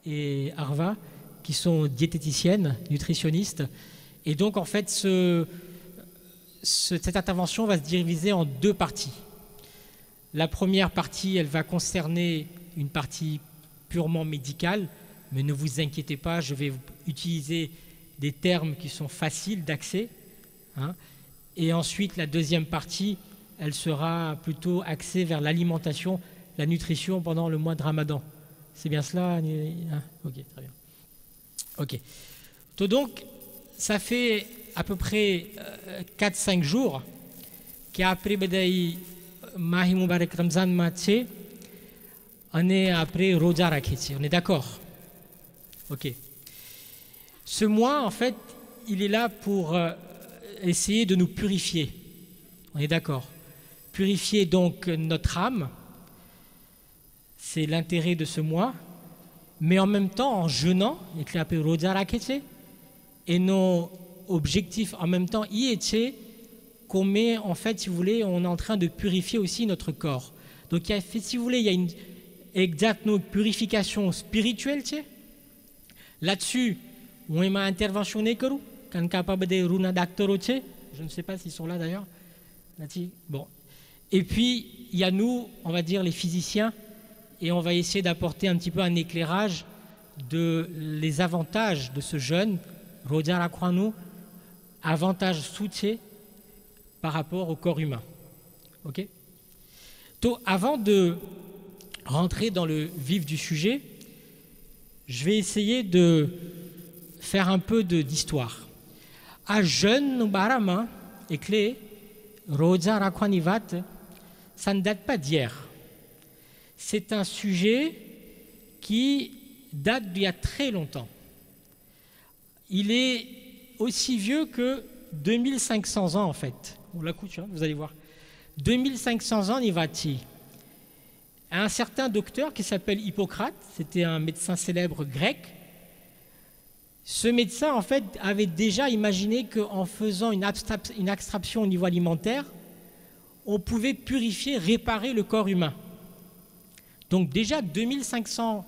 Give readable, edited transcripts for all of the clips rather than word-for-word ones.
et Arva, qui sont diététiciennes, nutritionnistes. Et donc, en fait, cette intervention va se diviser en deux parties. La première partie, elle va concerner une partie purement médicale, mais ne vous inquiétez pas, je vais utiliser des termes qui sont faciles d'accès. Hein. Et ensuite, la deuxième partie, elle sera plutôt axée vers l'alimentation, la nutrition pendant le mois de Ramadan. C'est bien cela, hein? Ok, très bien. Ok. Donc, ça fait à peu près 4-5 jours qu'après Badaï Mahi Mubarak Ramzan Matse, on est après Roja Rakhetsi. On est d'accord? Ok. Ce mois, en fait, il est là pour essayer de nous purifier. On est d'accord? Purifier donc notre âme, c'est l'intérêt de ce mois, mais en même temps, en jeûnant, et nos objectifs en même temps, qu'on met, en fait, si vous voulez, on est en train de purifier aussi notre corps. Donc, si vous voulez, il y a une exacte purification spirituelle, là-dessus, on m'a interventionné que quand capable de runa d'acteur, je ne sais pas s'ils sont là d'ailleurs. Bon. Et puis, il y a nous, on va dire les physiciens, et on va essayer d'apporter un petit peu un éclairage de les avantages de ce jeûne, Roja Rakwanu, avantages soutiens par rapport au corps humain. Ok? Donc, avant de rentrer dans le vif du sujet, je vais essayer de faire un peu d'histoire. À jeûne, Barama et clé, Roja Rakwanivat, ça ne date pas d'hier. C'est un sujet qui date d'il y a très longtemps. Il est aussi vieux que 2500 ans en fait. On la couche, hein, vous allez voir. 2500 ans, Nivati. Un certain docteur qui s'appelle Hippocrate, c'était un médecin célèbre grec. Ce médecin, en fait, avait déjà imaginé qu'en faisant une extraction au niveau alimentaire, on pouvait purifier, réparer le corps humain. Donc déjà 2500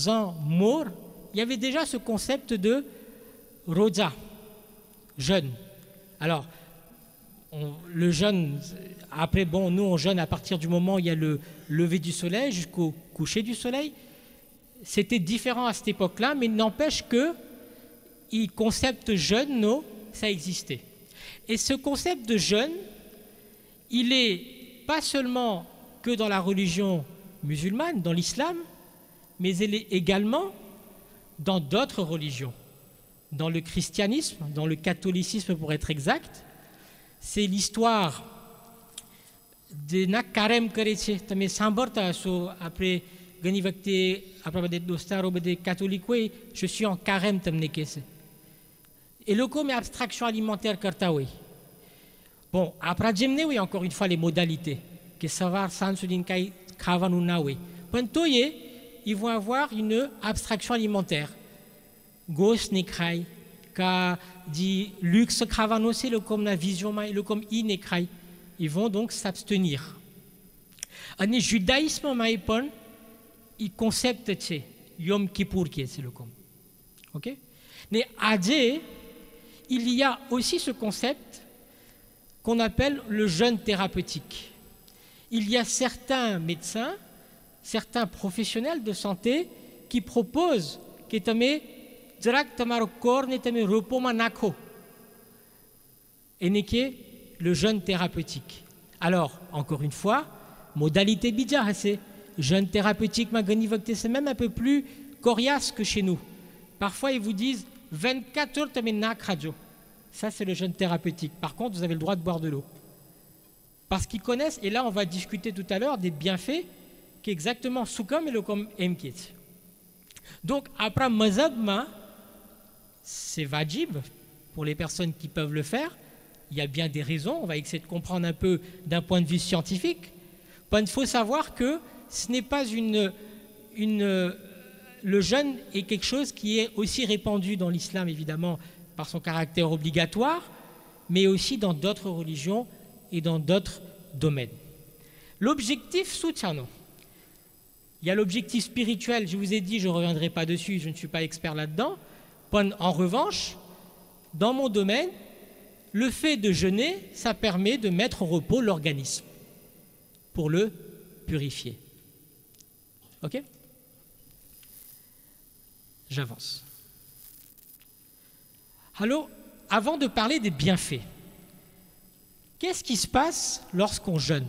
ans morts, il y avait déjà ce concept de roja, jeûne. Alors, le jeûne, après, bon, nous on jeûne à partir du moment où il y a le lever du soleil jusqu'au coucher du soleil. C'était différent à cette époque-là, mais n'empêche que le concept jeûne, non, ça existait. Et ce concept de jeûne, il est pas seulement que dans la religion musulmane, dans l'islam, mais elle est également dans d'autres religions. Dans le christianisme, dans le catholicisme pour être exact, c'est l'histoire de nak karem kare tame samborta so après gani vakte après des dostaro des catholiques oui je suis en carême tamne kese et le comme abstraction alimentaire karta oui bon après jemne oui encore une fois les modalités que savoir sans sudin kai kavanuna oui pentoye ils vont avoir une abstraction alimentaire gos nekrai ka dit luxe kravano c'est le comme la vision le comme inekrai. Ils vont donc s'abstenir. Le judaïsme maïpon, il concepte Yom Kippour qui est le com. Ok? Mais adé, il y a aussi ce concept qu'on appelle le jeûne thérapeutique. Il y a certains médecins, certains professionnels de santé qui proposent que le jeûne thérapeutique. Alors, encore une fois, modalité bidjar, c'est jeûne thérapeutique, c'est même un peu plus coriace que chez nous. Parfois, ils vous disent 24 heures de radio. Ça, c'est le jeûne thérapeutique. Par contre, vous avez le droit de boire de l'eau. Parce qu'ils connaissent, et là, on va discuter tout à l'heure des bienfaits qu'exactement Soukam et le comme Mkit. Donc, après Mazabma, c'est vajib pour les personnes qui peuvent le faire. Il y a bien des raisons, on va essayer de comprendre un peu d'un point de vue scientifique. Il faut savoir que ce n'est pas le jeûne est quelque chose qui est aussi répandu dans l'islam, évidemment, par son caractère obligatoire, mais aussi dans d'autres religions et dans d'autres domaines. L'objectif, soutiens-nous. Il y a l'objectif spirituel, je vous ai dit, je ne reviendrai pas dessus, je ne suis pas expert là-dedans. En revanche, dans mon domaine, le fait de jeûner, ça permet de mettre au repos l'organisme pour le purifier. Ok? J'avance. Alors, avant de parler des bienfaits, qu'est-ce qui se passe lorsqu'on jeûne?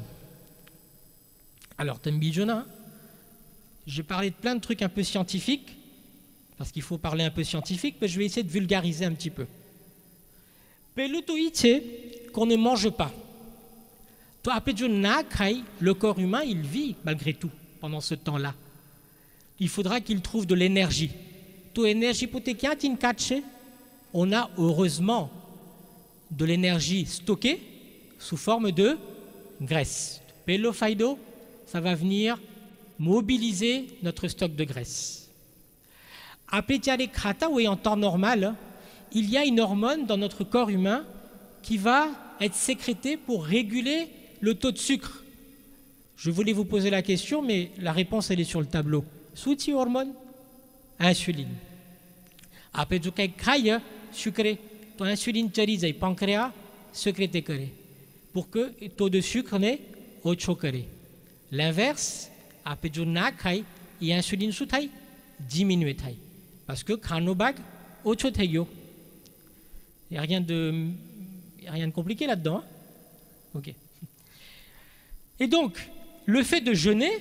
Alors, Tembijona, j'ai parlé de plein de trucs un peu scientifiques, parce qu'il faut parler un peu scientifique, mais je vais essayer de vulgariser un petit peu. Pelutoïté, qu'on ne mange pas. Le corps humain, il vit malgré tout pendant ce temps-là. Il faudra qu'il trouve de l'énergie. On a heureusement de l'énergie stockée sous forme de graisse. Pelofaido, ça va venir mobiliser notre stock de graisse. En temps normal, il y a une hormone dans notre corps humain qui va être sécrétée pour réguler le taux de sucre. Je voulais vous poser la question, mais la réponse elle est sur le tableau. Souti hormone, insuline. Après tout cas, sucré, ton insuline le pancréas sécrété pour que le taux de sucre n'est pas choqué. L'inverse, après tout cas, il y a insuline soutaille diminué taille parce que cranobag autre taille. Il n'y a rien de compliqué là-dedans. Hein? Ok. Et donc, le fait de jeûner,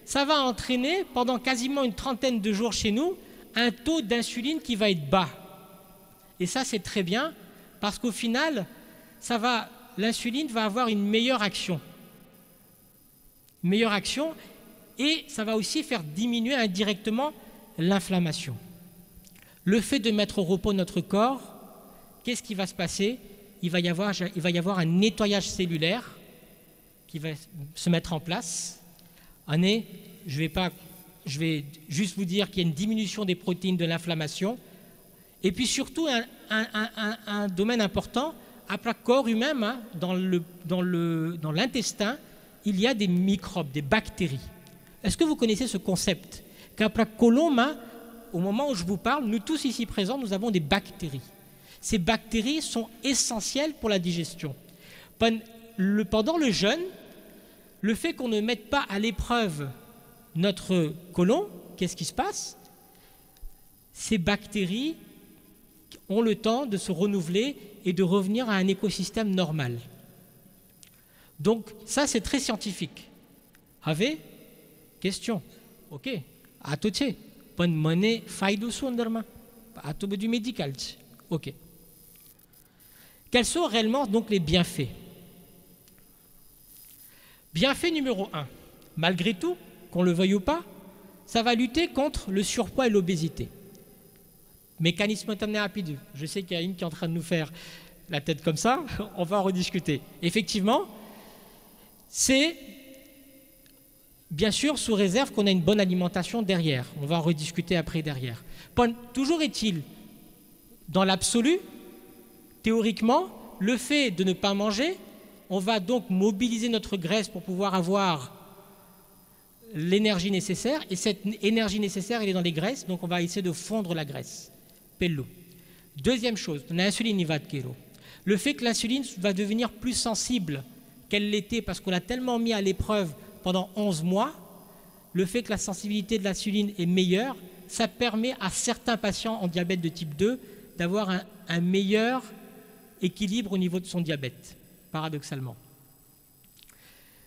ça va entraîner pendant quasiment une trentaine de jours chez nous un taux d'insuline qui va être bas. Et ça, c'est très bien parce qu'au final, l'insuline va avoir une meilleure action. Une meilleure action et ça va aussi faire diminuer indirectement l'inflammation. Le fait de mettre au repos notre corps, qu'est-ce qui va se passer? Il va y avoir un nettoyage cellulaire qui va se mettre en place. Je vais juste vous dire qu'il y a une diminution des protéines de l'inflammation. Et puis surtout, un domaine important, après le corps humain, hein, dans l'intestin, il y a des microbes, des bactéries. Est-ce que vous connaissez ce concept? Qu'après Colomba, au moment où je vous parle, nous tous ici présents, nous avons des bactéries. Ces bactéries sont essentielles pour la digestion. Pendant le jeûne, le fait qu'on ne mette pas à l'épreuve notre côlon, qu'est-ce qui se passe? Ces bactéries ont le temps de se renouveler et de revenir à un écosystème normal. Donc ça, c'est très scientifique. Avez question? Ok. À tout de suite. Bonne monnaie, faille de sonderma. À tout du médical. Ok. Quels sont réellement donc les bienfaits? Bienfait numéro 1. Malgré tout, qu'on le veuille ou pas, ça va lutter contre le surpoids et l'obésité. Mécanisme rapide. Je sais qu'il y a une qui est en train de nous faire la tête comme ça. On va en rediscuter. Effectivement, c'est bien sûr sous réserve qu'on a une bonne alimentation derrière. On va en rediscuter après derrière. Toujours est-il, dans l'absolu, théoriquement, le fait de ne pas manger, on va donc mobiliser notre graisse pour pouvoir avoir l'énergie nécessaire. Et cette énergie nécessaire, elle est dans les graisses, donc on va essayer de fondre la graisse. Pello. Deuxième chose, l'insuline va de kilo. Le fait que l'insuline va devenir plus sensible qu'elle l'était parce qu'on l'a tellement mis à l'épreuve pendant 11 mois, le fait que la sensibilité de l'insuline est meilleure, ça permet à certains patients en diabète de type 2 d'avoir un meilleur équilibre au niveau de son diabète, paradoxalement.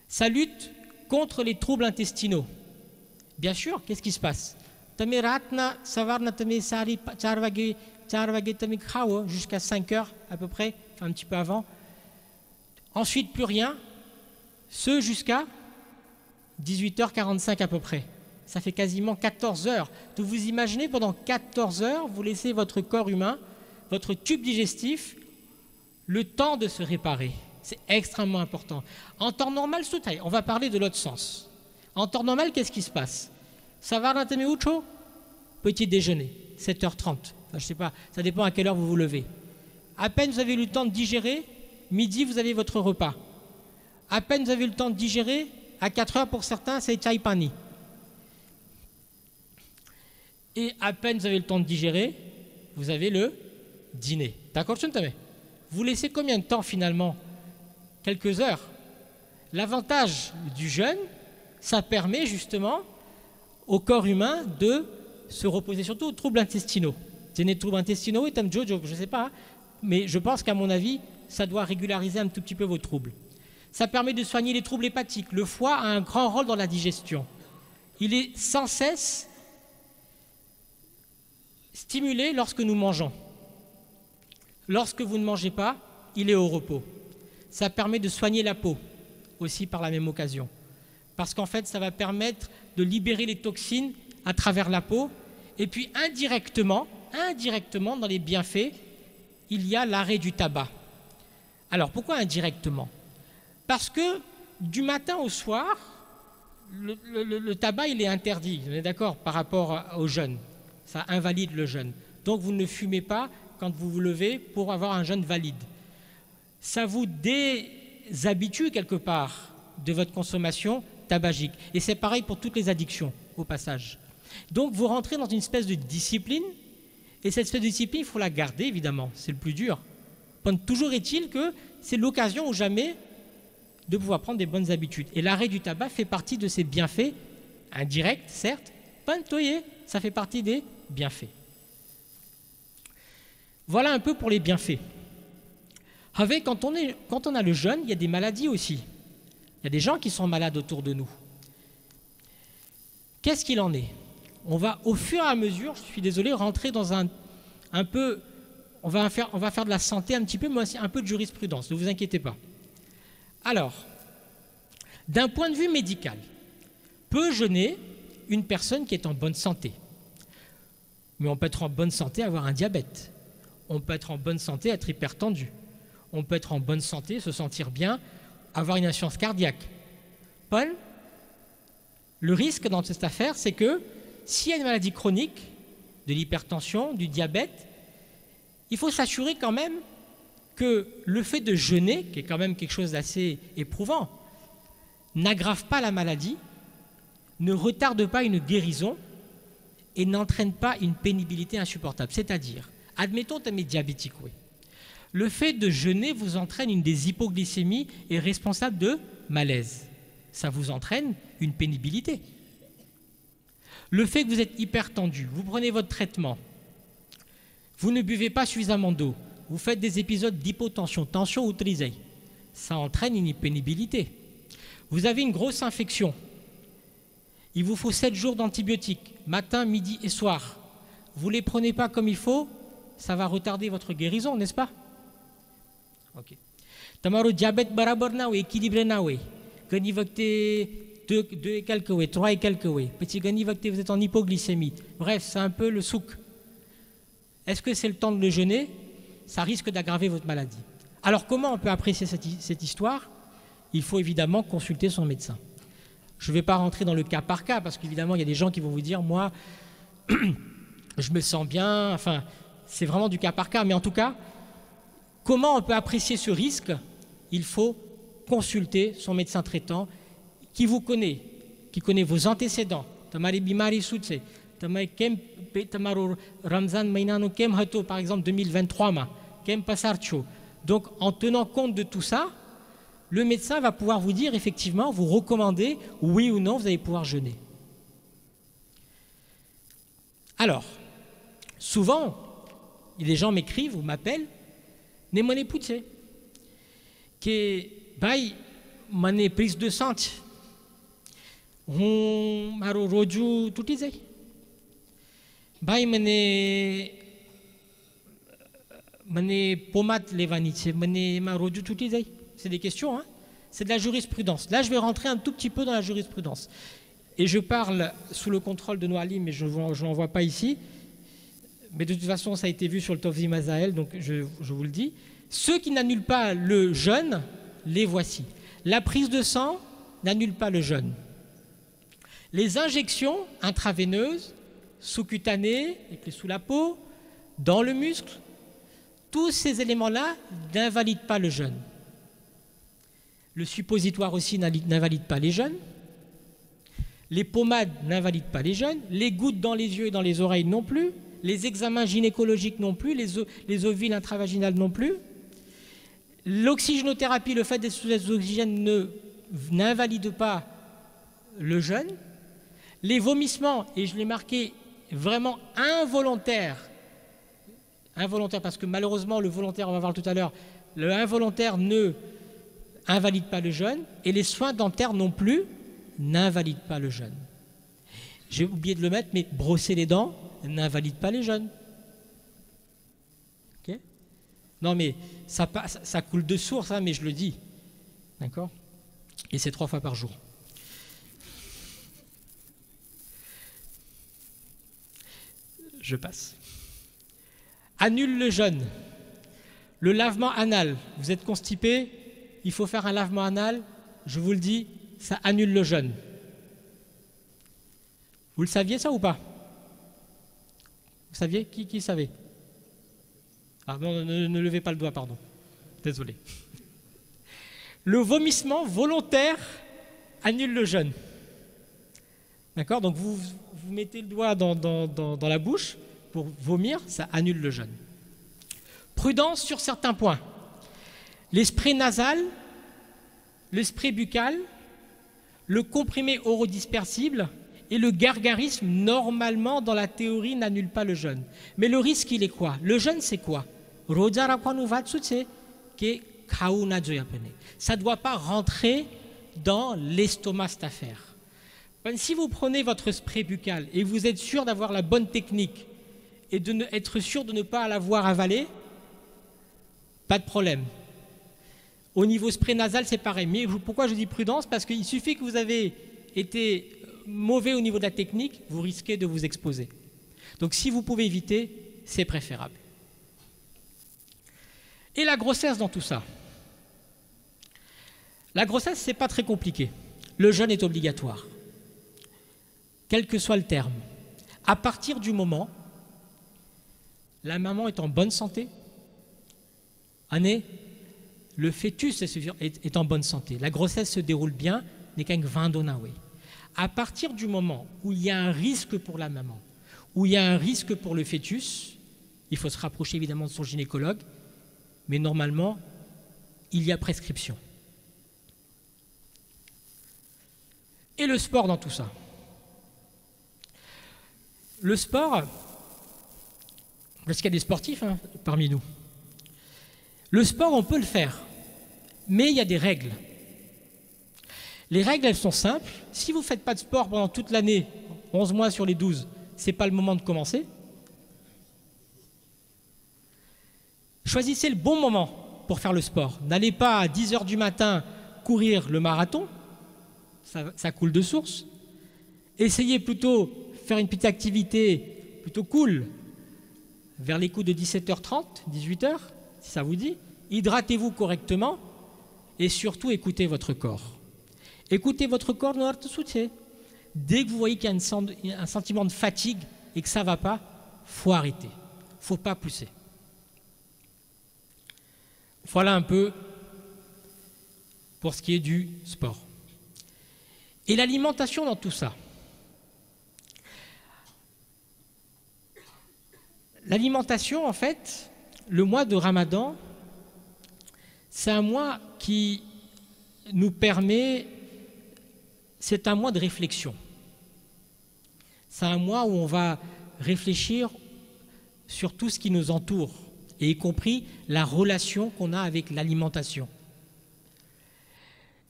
Ça lutte contre les troubles intestinaux. Bien sûr, qu'est-ce qui se passe? Jusqu'à 5 heures à peu près, enfin un petit peu avant. Ensuite, plus rien, ce jusqu'à 18h45 à peu près. Ça fait quasiment 14 heures. Donc vous imaginez, pendant 14 heures, vous laissez votre corps humain, votre tube digestif, le temps de se réparer. C'est extrêmement important. En temps normal, on va parler de l'autre sens. En temps normal, qu'est-ce qui se passe? Ça va, petit déjeuner, 7h30. Enfin, je ne sais pas, ça dépend à quelle heure vous vous levez. À peine vous avez eu le temps de digérer, midi, vous avez votre repas. À peine vous avez eu le temps de digérer, à 4 heures pour certains, c'est chai pani. et à peine vous avez le temps de digérer, vous avez le dîner. D'accord, vous laissez combien de temps finalement? Quelques heures. L'avantage du jeûne, ça permet justement au corps humain de se reposer, surtout aux troubles intestinaux. Des troubles intestinaux, je ne sais pas, mais je pense qu'à mon avis, ça doit régulariser un tout petit peu vos troubles. Ça permet de soigner les troubles hépatiques. Le foie a un grand rôle dans la digestion. Il est sans cesse stimulé lorsque nous mangeons. Lorsque vous ne mangez pas, il est au repos. Ça permet de soigner la peau aussi par la même occasion. Parce qu'en fait, ça va permettre de libérer les toxines à travers la peau. Et puis indirectement, dans les bienfaits, il y a l'arrêt du tabac. Alors pourquoi indirectement? Parce que du matin au soir, le tabac il est interdit, on est d'accord, par rapport au jeûne. Ça invalide le jeûne. Donc vous ne fumez pas quand vous vous levez pour avoir un jeûne valide. Ça vous déshabitue quelque part de votre consommation tabagique. Et c'est pareil pour toutes les addictions, au passage. Donc vous rentrez dans une espèce de discipline, et cette espèce de discipline, il faut la garder, évidemment, c'est le plus dur. Toujours est-il que c'est l'occasion ou jamais de pouvoir prendre des bonnes habitudes. Et l'arrêt du tabac fait partie de ces bienfaits, indirects, certes, pantoyer, ça fait partie des bienfaits. Voilà un peu pour les bienfaits. Avec, quand on a le jeûne, il y a des maladies aussi. Il y a des gens qui sont malades autour de nous. Qu'est-ce qu'il en est? On va au fur et à mesure, je suis désolé, rentrer dans un peu, on va faire de la santé un petit peu, mais aussi un peu de jurisprudence, ne vous inquiétez pas. Alors, d'un point de vue médical, peut jeûner une personne qui est en bonne santé. Mais on peut être en bonne santé, avoir un diabète. On peut être en bonne santé, être hypertendu. On peut être en bonne santé, se sentir bien, avoir une insuffisance cardiaque. Paul, le risque dans cette affaire, c'est que s'il y a une maladie chronique, de l'hypertension, du diabète, il faut s'assurer quand même que le fait de jeûner, qui est quand même quelque chose d'assez éprouvant, n'aggrave pas la maladie, ne retarde pas une guérison et n'entraîne pas une pénibilité insupportable. C'est-à-dire, admettons que tu es diabétique, oui. Le fait de jeûner vous entraîne une des hypoglycémies et responsable de malaise. Ça vous entraîne une pénibilité. Le fait que vous êtes hypertendu, vous prenez votre traitement, vous ne buvez pas suffisamment d'eau, vous faites des épisodes d'hypotension, tension ou trisei, ça entraîne une pénibilité. Vous avez une grosse infection, il vous faut 7 jours d'antibiotiques, matin, midi et soir. Vous ne les prenez pas comme il faut, ça va retarder votre guérison, n'est-ce pas? Ok. Tamaro diabète barabar nawe, équilibré nawe. Gani vakte 2 et quelques way, 3 et quelques way. Petit gani vakte, vous êtes en hypoglycémie. Bref, c'est un peu le souk. Est-ce que c'est le temps de le jeûner? Ça risque d'aggraver votre maladie. Alors comment on peut apprécier cette histoire? Il faut évidemment consulter son médecin. Je ne vais pas rentrer dans le cas par cas, parce qu'évidemment, il y a des gens qui vont vous dire, moi, je me sens bien, enfin, c'est vraiment du cas par cas. Mais en tout cas, comment on peut apprécier ce risque? Il faut consulter son médecin traitant qui vous connaît, qui connaît vos antécédents. Tamari bimari soutse, tamari kem tamaro Ramzan mainano kem hato, par exemple 2023 ma, kem pasarcho. Donc, en tenant compte de tout ça, le médecin va pouvoir vous dire effectivement, vous recommander oui ou non, vous allez pouvoir jeûner. Alors, souvent, les gens m'écrivent ou m'appellent, Nemone Poutse, que bail mané prise de sang, on maro roju tout disait, bail mané pomade levanice, mané maroju tout disait. C'est des questions, hein? C'est de la jurisprudence. Là, je vais rentrer un tout petit peu dans la jurisprudence. Et je parle sous le contrôle de Noalim, mais je ne l'en vois pas ici. Mais de toute façon, ça a été vu sur le Tovzi Mazael, donc je vous le dis. Ceux qui n'annulent pas le jeûne, les voici. La prise de sang n'annule pas le jeûne. Les injections intraveineuses, sous-cutanées, sous la peau, dans le muscle, tous ces éléments-là n'invalident pas le jeûne. Le suppositoire aussi n'invalide pas les jeûnes. Les pommades n'invalident pas les jeunes, les gouttes dans les yeux et dans les oreilles non plus, les examens gynécologiques non plus, les ovules intravaginales non plus. L'oxygénothérapie, le fait d'être sous oxygène n'invalide pas le jeûne. Les vomissements, et je l'ai marqué vraiment involontaires, parce que malheureusement le volontaire, on va voir tout à l'heure, le involontaire ne invalide pas le jeûne, et les soins dentaires non plus n'invalident pas le jeûne. J'ai oublié de le mettre, mais brosser les dents n'invalide pas les jeûnes. Okay. Non mais ça coule de source, hein, mais je le dis. D'accord. Et c'est 3 fois par jour. Je passe. Annule le jeûne. Le lavement anal. Vous êtes constipé, il faut faire un lavement anal. Je vous le dis, ça annule le jeûne. Vous le saviez ça ou pas? Vous saviez? Qui savait? Ah non, ne levez pas le doigt, pardon. Désolé. Le vomissement volontaire annule le jeûne. D'accord? Donc vous mettez le doigt dans la bouche pour vomir, ça annule le jeûne. Prudence sur certains points. Les sprays nasales, le spray buccal, le comprimé orodispersible et le gargarisme, normalement, dans la théorie, n'annule pas le jeûne. Mais le risque, il est quoi? Le jeûne, c'est quoi? Ça ne doit pas rentrer dans l'estomac, cette affaire. Si vous prenez votre spray buccal et vous êtes sûr d'avoir la bonne technique et être sûr de ne pas l'avoir avalé, pas de problème. Au niveau spray nasal, c'est pareil. Mais pourquoi je dis prudence? Parce qu'il suffit que vous avez été mauvais au niveau de la technique, vous risquez de vous exposer. Donc si vous pouvez éviter, c'est préférable. Et la grossesse dans tout ça? La grossesse, c'est pas très compliqué. Le jeûne est obligatoire, quel que soit le terme. À partir du moment, la maman est en bonne santé, le fœtus est en bonne santé, la grossesse se déroule bien, n'est qu'un Vandonawe. À partir du moment où il y a un risque pour la maman, où il y a un risque pour le fœtus, il faut se rapprocher évidemment de son gynécologue, mais normalement, il y a prescription. Et le sport dans tout ça? Le sport, parce qu'il y a des sportifs parmi nous. Le sport, on peut le faire, mais il y a des règles. Les règles, elles sont simples. Si vous ne faites pas de sport pendant toute l'année, 11 mois sur les 12, ce n'est pas le moment de commencer. Choisissez le bon moment pour faire le sport. N'allez pas à 10 h du matin courir le marathon, ça coule de source. Essayez plutôt de faire une petite activité plutôt cool vers les coups de 17h30, 18h, si ça vous dit. Hydratez-vous correctement et surtout écoutez votre corps. Écoutez votre corps, dès que vous voyez qu'il y a un sentiment de fatigue et que ça ne va pas, il faut arrêter, il ne faut pas pousser. Voilà un peu pour ce qui est du sport. Et l'alimentation dans tout ça. L'alimentation, en fait, le mois de Ramadan, c'est un mois qui nous permet, c'est un mois de réflexion. C'est un mois où on va réfléchir sur tout ce qui nous entoure, et y compris la relation qu'on a avec l'alimentation.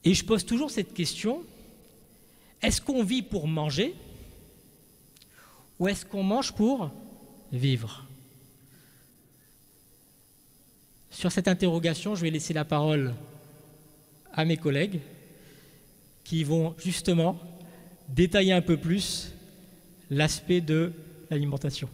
Et je pose toujours cette question, est-ce qu'on vit pour manger ou est-ce qu'on mange pour vivre? Sur cette interrogation, je vais laisser la parole à mes collègues qui vont justement détailler un peu plus l'aspect de l'alimentation.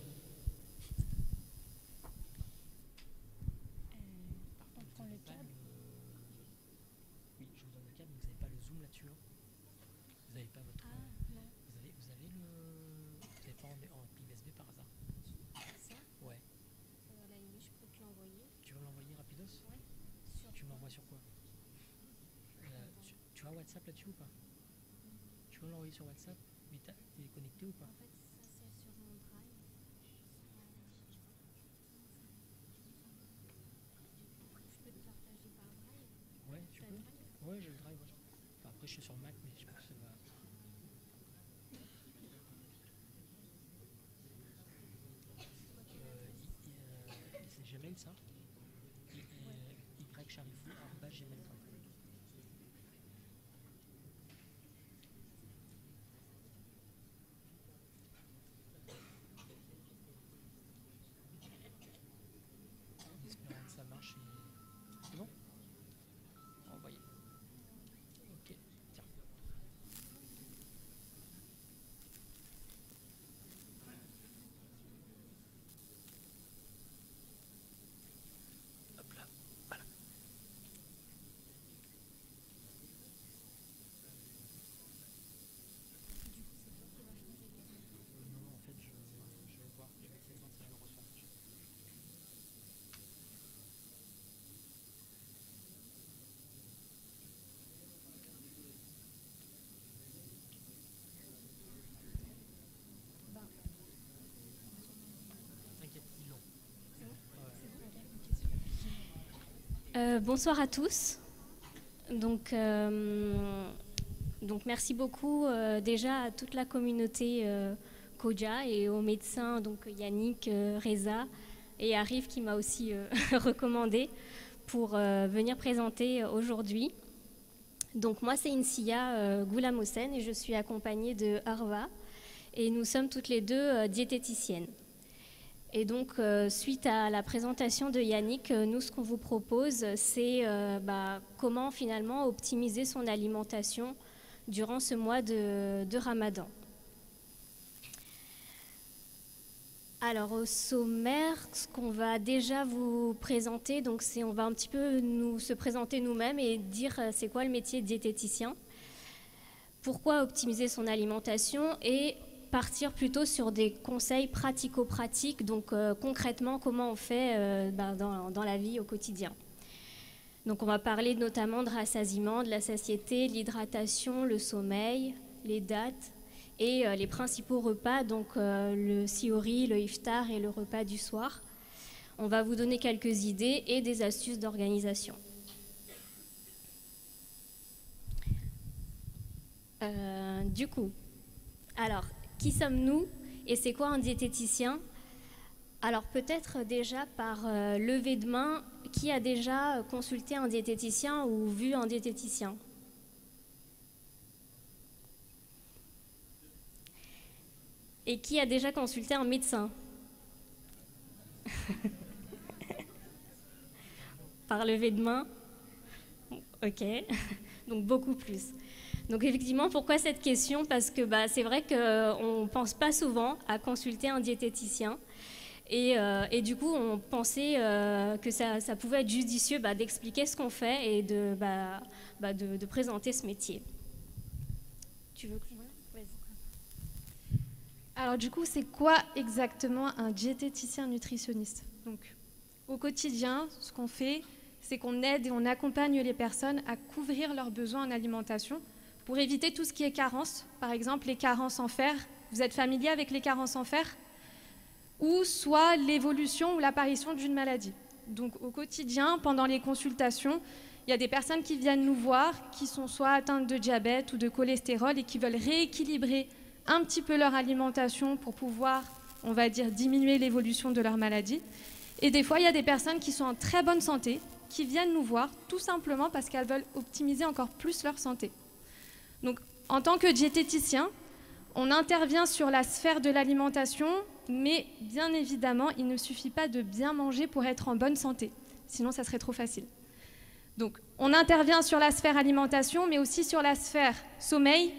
Tu as WhatsApp là-dessus ou pas? Tu veux l'envoyer sur WhatsApp? écouté ou pas? Ouais, tu peux. Ouais, j'ai le drive. Ouais. Enfin, après, je suis sur Mac, mais je pense que ça va. C'est Gmail, ça? ycharifou@gmail.com. Espérons que ça marche. C'est bon? Envoyé. Ok, tiens. Hop là, voilà. Non, en fait, je vais voir. Je vais essayer quand il va le recevoir. T'inquiète, ils l'ont. Bonsoir à tous. Donc merci beaucoup déjà à toute la communauté Koja et aux médecins, donc Yannick, Reza et Arif qui m'a aussi recommandé pour venir présenter aujourd'hui. Donc moi c'est Insia Goulam Hossein et je suis accompagnée de Arva et nous sommes toutes les deux diététiciennes. Et donc, suite à la présentation de Yannick, nous, ce qu'on vous propose, c'est comment finalement optimiser son alimentation durant ce mois de Ramadan. Alors, au sommaire, ce qu'on va déjà vous présenter, donc on va un petit peu se présenter nous-mêmes et dire c'est quoi le métier de diététicien, pourquoi optimiser son alimentation et partir plutôt sur des conseils pratico-pratiques, donc concrètement comment on fait dans la vie au quotidien. Donc on va parler notamment de rassasiement, de la satiété, de l'hydratation, le sommeil, les dates et les principaux repas, donc le sihori, le iftar et le repas du soir. On va vous donner quelques idées et des astuces d'organisation. Du coup, alors, qui sommes-nous et c'est quoi un diététicien? Alors peut-être déjà par levée de main, qui a déjà consulté un diététicien ou vu un diététicien? Et qui a déjà consulté un médecin? Par levée de main? Ok, donc beaucoup plus. Donc effectivement, pourquoi cette question? Parce que c'est vrai qu'on ne pense pas souvent à consulter un diététicien. Et du coup, on pensait que ça pouvait être judicieux d'expliquer ce qu'on fait et de présenter ce métier. Tu veux que vas-y. Alors du coup, c'est quoi exactement un diététicien nutritionniste? Donc, au quotidien, ce qu'on fait, c'est qu'on aide et on accompagne les personnes à couvrir leurs besoins en alimentation pour éviter tout ce qui est carence. Par exemple, les carences en fer. Vous êtes familier avec les carences en fer? Ou soit l'évolution ou l'apparition d'une maladie. Donc au quotidien, pendant les consultations, il y a des personnes qui viennent nous voir, qui sont soit atteintes de diabète ou de cholestérol et qui veulent rééquilibrer un petit peu leur alimentation pour pouvoir, on va dire, diminuer l'évolution de leur maladie. Et des fois, il y a des personnes qui sont en très bonne santé, qui viennent nous voir tout simplement parce qu'elles veulent optimiser encore plus leur santé. Donc en tant que diététicien, on intervient sur la sphère de l'alimentation, mais bien évidemment, il ne suffit pas de bien manger pour être en bonne santé. Sinon, ça serait trop facile. Donc, on intervient sur la sphère alimentation, mais aussi sur la sphère sommeil,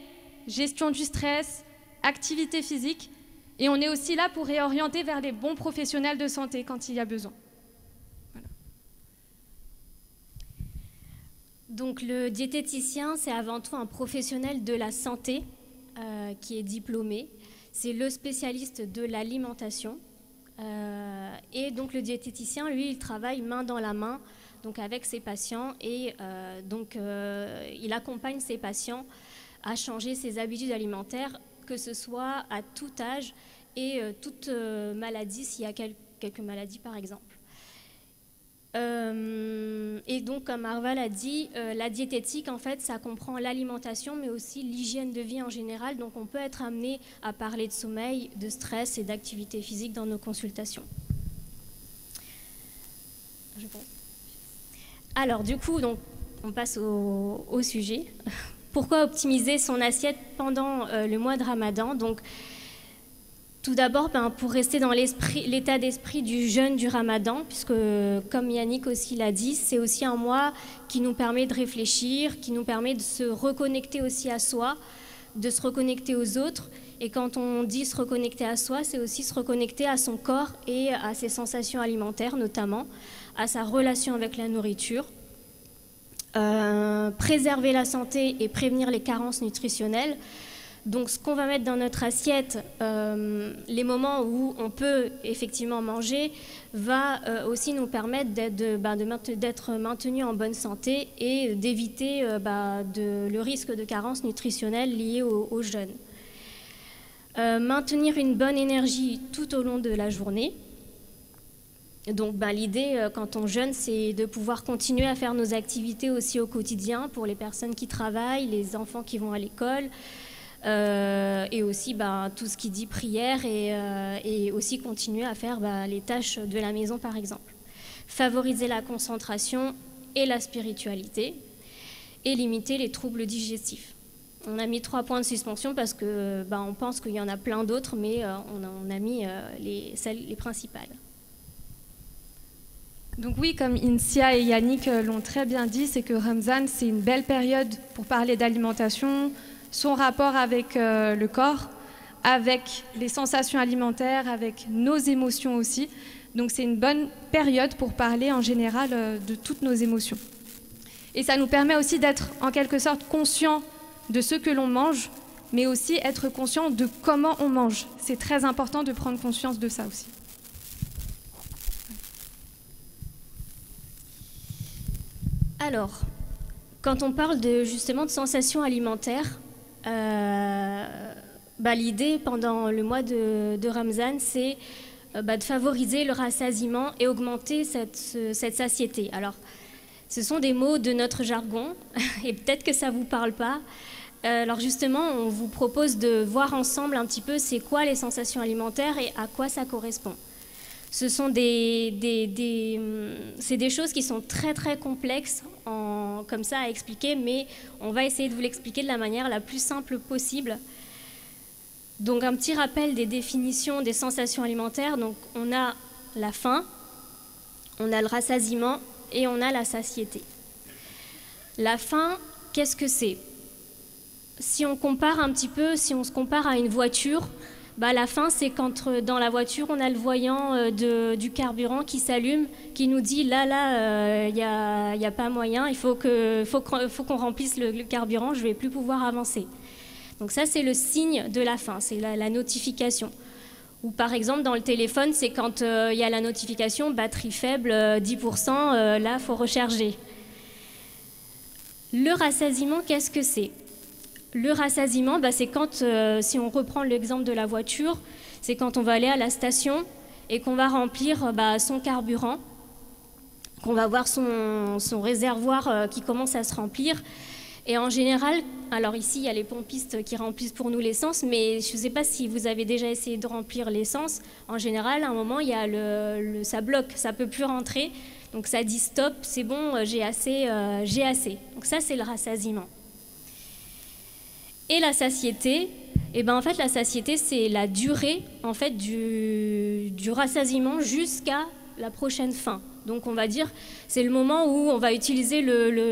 gestion du stress, activité physique. Et on est aussi là pour réorienter vers les bons professionnels de santé quand il y a besoin. Voilà. Donc, le diététicien, c'est avant tout un professionnel de la santé qui est diplômé. C'est le spécialiste de l'alimentation. Et donc le diététicien, lui, il travaille main dans la main donc avec ses patients et il accompagne ses patients à changer ses habitudes alimentaires que ce soit à tout âge et toute maladie, s'il y a quelques maladies par exemple. Et donc, comme Arva l'a dit, la diététique, en fait, ça comprend l'alimentation, mais aussi l'hygiène de vie en général. Donc, on peut être amené à parler de sommeil, de stress et d'activité physique dans nos consultations. Alors, du coup, donc, on passe au sujet. Pourquoi optimiser son assiette pendant le mois de Ramadan? Donc, tout d'abord, pour rester dans l'état d'esprit du jeûne du Ramadan, puisque, comme Yannick aussi l'a dit, c'est aussi un mois qui nous permet de réfléchir, qui nous permet de se reconnecter aussi à soi, de se reconnecter aux autres. Et quand on dit se reconnecter à soi, c'est aussi se reconnecter à son corps et à ses sensations alimentaires, notamment, à sa relation avec la nourriture. Préserver la santé et prévenir les carences nutritionnelles. Donc, ce qu'on va mettre dans notre assiette, les moments où on peut effectivement manger, va aussi nous permettre d'être maintenus en bonne santé et d'éviter le risque de carence nutritionnelle lié au jeûne. Maintenir une bonne énergie tout au long de la journée. Donc, l'idée, quand on jeûne, c'est de pouvoir continuer à faire nos activités aussi au quotidien pour les personnes qui travaillent, les enfants qui vont à l'école, et aussi tout ce qui dit prière et aussi continuer à faire les tâches de la maison par exemple. Favoriser la concentration et la spiritualité et limiter les troubles digestifs. On a mis 3 points de suspension parce que on pense qu'il y en a plein d'autres, mais on a mis les principales. Donc oui, comme Insia et Yannick l'ont très bien dit, c'est que Ramzan, c'est une belle période pour parler d'alimentation, son rapport avec le corps, avec les sensations alimentaires, avec nos émotions aussi. Donc c'est une bonne période pour parler en général de toutes nos émotions. Et ça nous permet aussi d'être en quelque sorte conscient de ce que l'on mange, mais aussi être conscient de comment on mange. C'est très important de prendre conscience de ça aussi. Alors, quand on parle justement de sensations alimentaires, l'idée pendant le mois de Ramzan, c'est de favoriser le rassasiement et augmenter cette satiété. Alors, ce sont des mots de notre jargon et peut-être que ça ne vous parle pas. Alors justement, on vous propose de voir ensemble un petit peu c'est quoi les sensations alimentaires et à quoi ça correspond. Ce sont c'est des choses qui sont très très complexes comme ça à expliquer, mais on va essayer de vous l'expliquer de la manière la plus simple possible. Donc un petit rappel des définitions des sensations alimentaires. Donc on a la faim, on a le rassasiement et on a la satiété. La faim, qu'est-ce que c'est? Si on compare un petit peu, si on se compare à une voiture, la faim, c'est quand dans la voiture, on a le voyant du carburant qui s'allume, qui nous dit là, il n'y a pas moyen, il faut qu'on remplisse le carburant, je ne vais plus pouvoir avancer. Donc ça, c'est le signe de la faim, c'est la notification. Ou par exemple, dans le téléphone, c'est quand il y a la notification, batterie faible, 10%, là, il faut recharger. Le rassasiement, qu'est-ce que c'est? Le rassasiement, c'est quand, si on reprend l'exemple de la voiture, c'est quand on va aller à la station et qu'on va remplir son carburant, qu'on va voir son réservoir qui commence à se remplir. Et en général, alors ici, il y a les pompistes qui remplissent pour nous l'essence, mais je ne sais pas si vous avez déjà essayé de remplir l'essence. En général, à un moment, il y a ça bloque, ça ne peut plus rentrer. Donc ça dit stop, c'est bon, j'ai assez. Donc ça, c'est le rassasiement. Et la satiété, en fait, la satiété, c'est la durée en fait, du rassasiement jusqu'à la prochaine faim. Donc, on va dire, c'est le moment où on va utiliser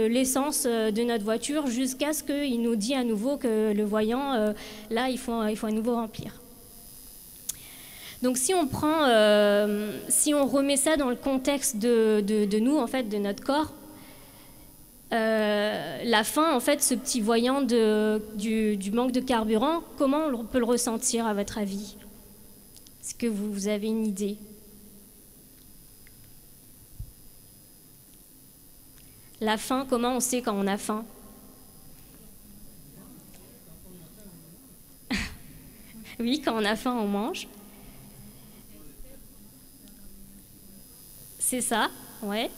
l'essence de notre voiture jusqu'à ce qu'il nous dit à nouveau que le voyant, là, il faut à nouveau remplir. Donc, si on remet ça dans le contexte de nous, en fait, de notre corps, la faim, en fait, ce petit voyant du manque de carburant, comment on peut le ressentir à votre avis? Est-ce que vous avez une idée? La faim, comment on sait quand on a faim? Oui, quand on a faim, on mange. C'est ça, ouais.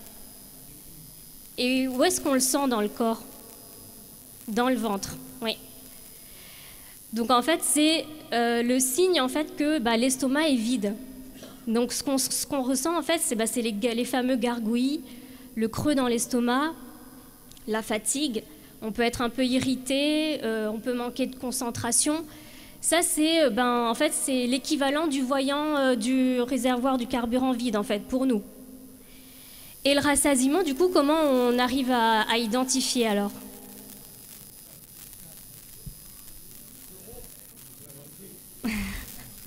Et où est-ce qu'on le sent dans le corps? Dans le ventre, oui. Donc en fait, c'est le signe en fait que l'estomac est vide. Donc ce qu'on ressent en fait, c'est les fameux gargouillis, le creux dans l'estomac, la fatigue. On peut être un peu irrité, on peut manquer de concentration. Ça, c'est en fait, c'est l'équivalent du voyant du réservoir du carburant vide, en fait, pour nous. Et le rassasiement, du coup, comment on arrive à identifier alors?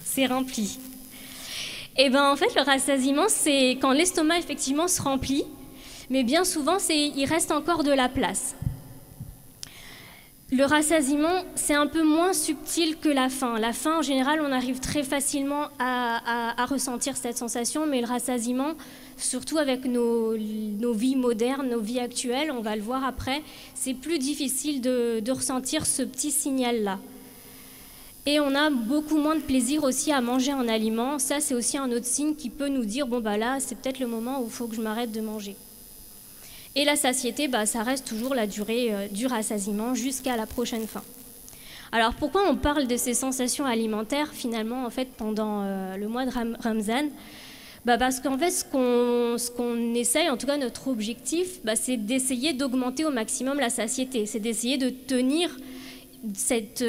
C'est rempli. Et en fait, le rassasiement, c'est quand l'estomac, effectivement, se remplit, mais bien souvent, il reste encore de la place. Le rassasiement, c'est un peu moins subtil que la faim. La faim, en général, on arrive très facilement à ressentir cette sensation, mais le rassasiement, surtout avec nos vies modernes, nos vies actuelles, on va le voir après, c'est plus difficile de ressentir ce petit signal-là. Et on a beaucoup moins de plaisir aussi à manger un aliment. Ça, c'est aussi un autre signe qui peut nous dire, là, c'est peut-être le moment où il faut que je m'arrête de manger. Et la satiété, ça reste toujours la durée du rassasiement jusqu'à la prochaine faim. Alors pourquoi on parle de ces sensations alimentaires finalement en fait pendant le mois de Ramzan? Parce qu'en fait ce qu'on essaye, en tout cas notre objectif, c'est d'essayer d'augmenter au maximum la satiété, c'est d'essayer de tenir cette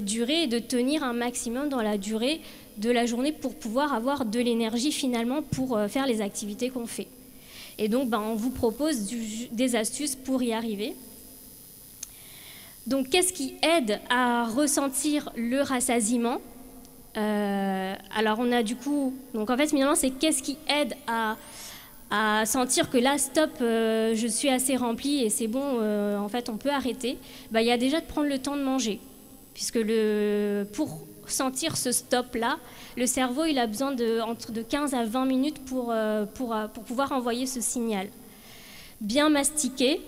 durée et de tenir un maximum dans la durée de la journée pour pouvoir avoir de l'énergie finalement pour faire les activités qu'on fait. Et donc, on vous propose des astuces pour y arriver. Donc, qu'est-ce qui aide à ressentir le rassasiement? Alors, on a du coup... Donc, en fait, finalement, c'est qu'est-ce qui aide à sentir que là, stop, je suis assez remplie et c'est bon, en fait, on peut arrêter. Il y a déjà de prendre le temps de manger. Puisque pour sentir ce stop-là, le cerveau il a besoin de 15 à 20 minutes pour pouvoir envoyer ce signal. Bien mastiquer,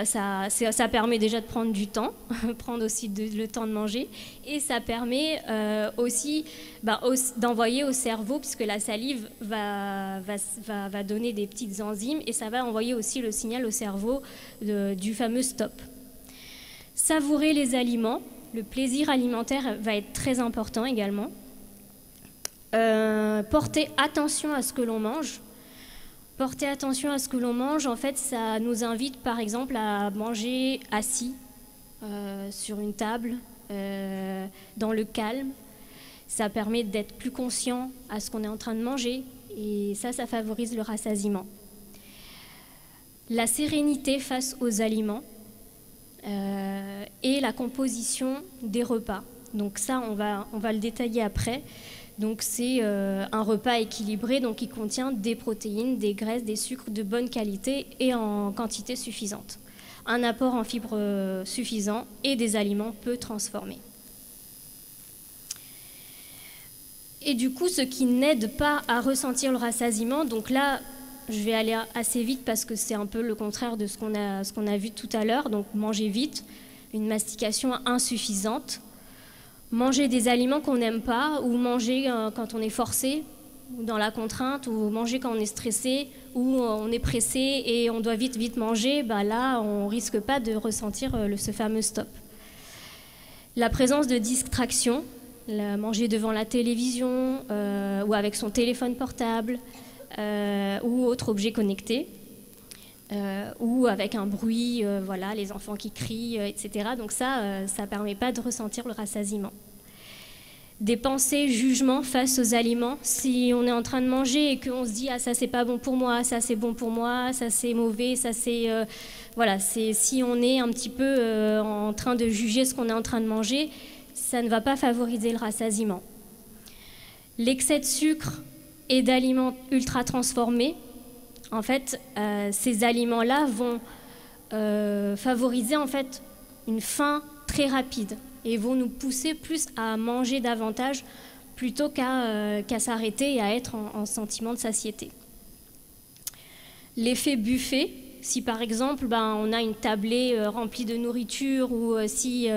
ça permet déjà de prendre du temps, prendre aussi le temps de manger, et ça permet aussi d'envoyer au cerveau, puisque la salive va donner des petites enzymes, et ça va envoyer aussi le signal au cerveau du fameux stop. Savourer les aliments. Le plaisir alimentaire va être très important également. Porter attention à ce que l'on mange. Porter attention à ce que l'on mange, en fait, ça nous invite par exemple à manger assis sur une table, dans le calme. Ça permet d'être plus conscient à ce qu'on est en train de manger et ça favorise le rassasiement. La sérénité face aux aliments. Et la composition des repas. Donc ça, on va le détailler après. Donc c'est un repas équilibré, donc qui contient des protéines, des graisses, des sucres de bonne qualité et en quantité suffisante. Un apport en fibres suffisant et des aliments peu transformés. Et du coup, ce qui n'aide pas à ressentir le rassasiement, donc là, je vais aller assez vite parce que c'est un peu le contraire de ce qu'on a vu tout à l'heure. Donc manger vite, une mastication insuffisante, manger des aliments qu'on n'aime pas ou manger quand on est forcé ou dans la contrainte ou manger quand on est stressé ou on est pressé et on doit vite manger, là on risque pas de ressentir ce fameux stop. La présence de distraction, manger devant la télévision ou avec son téléphone portable, ou autre objet connecté, ou avec un bruit, les enfants qui crient, etc. Donc ça ne permet pas de ressentir le rassasiement. Des pensées, jugements face aux aliments. Si on est en train de manger et qu'on se dit « Ah, ça c'est pas bon pour moi, ça c'est bon pour moi, ça c'est mauvais, ça c'est... si on est un petit peu en train de juger ce qu'on est en train de manger, ça ne va pas favoriser le rassasiement. L'excès de sucre et d'aliments ultra transformés, en fait, ces aliments-là vont favoriser en fait une faim très rapide et vont nous pousser plus à manger davantage plutôt qu'à s'arrêter et à être en sentiment de satiété. L'effet buffet, si par exemple on a une tablée remplie de nourriture ou si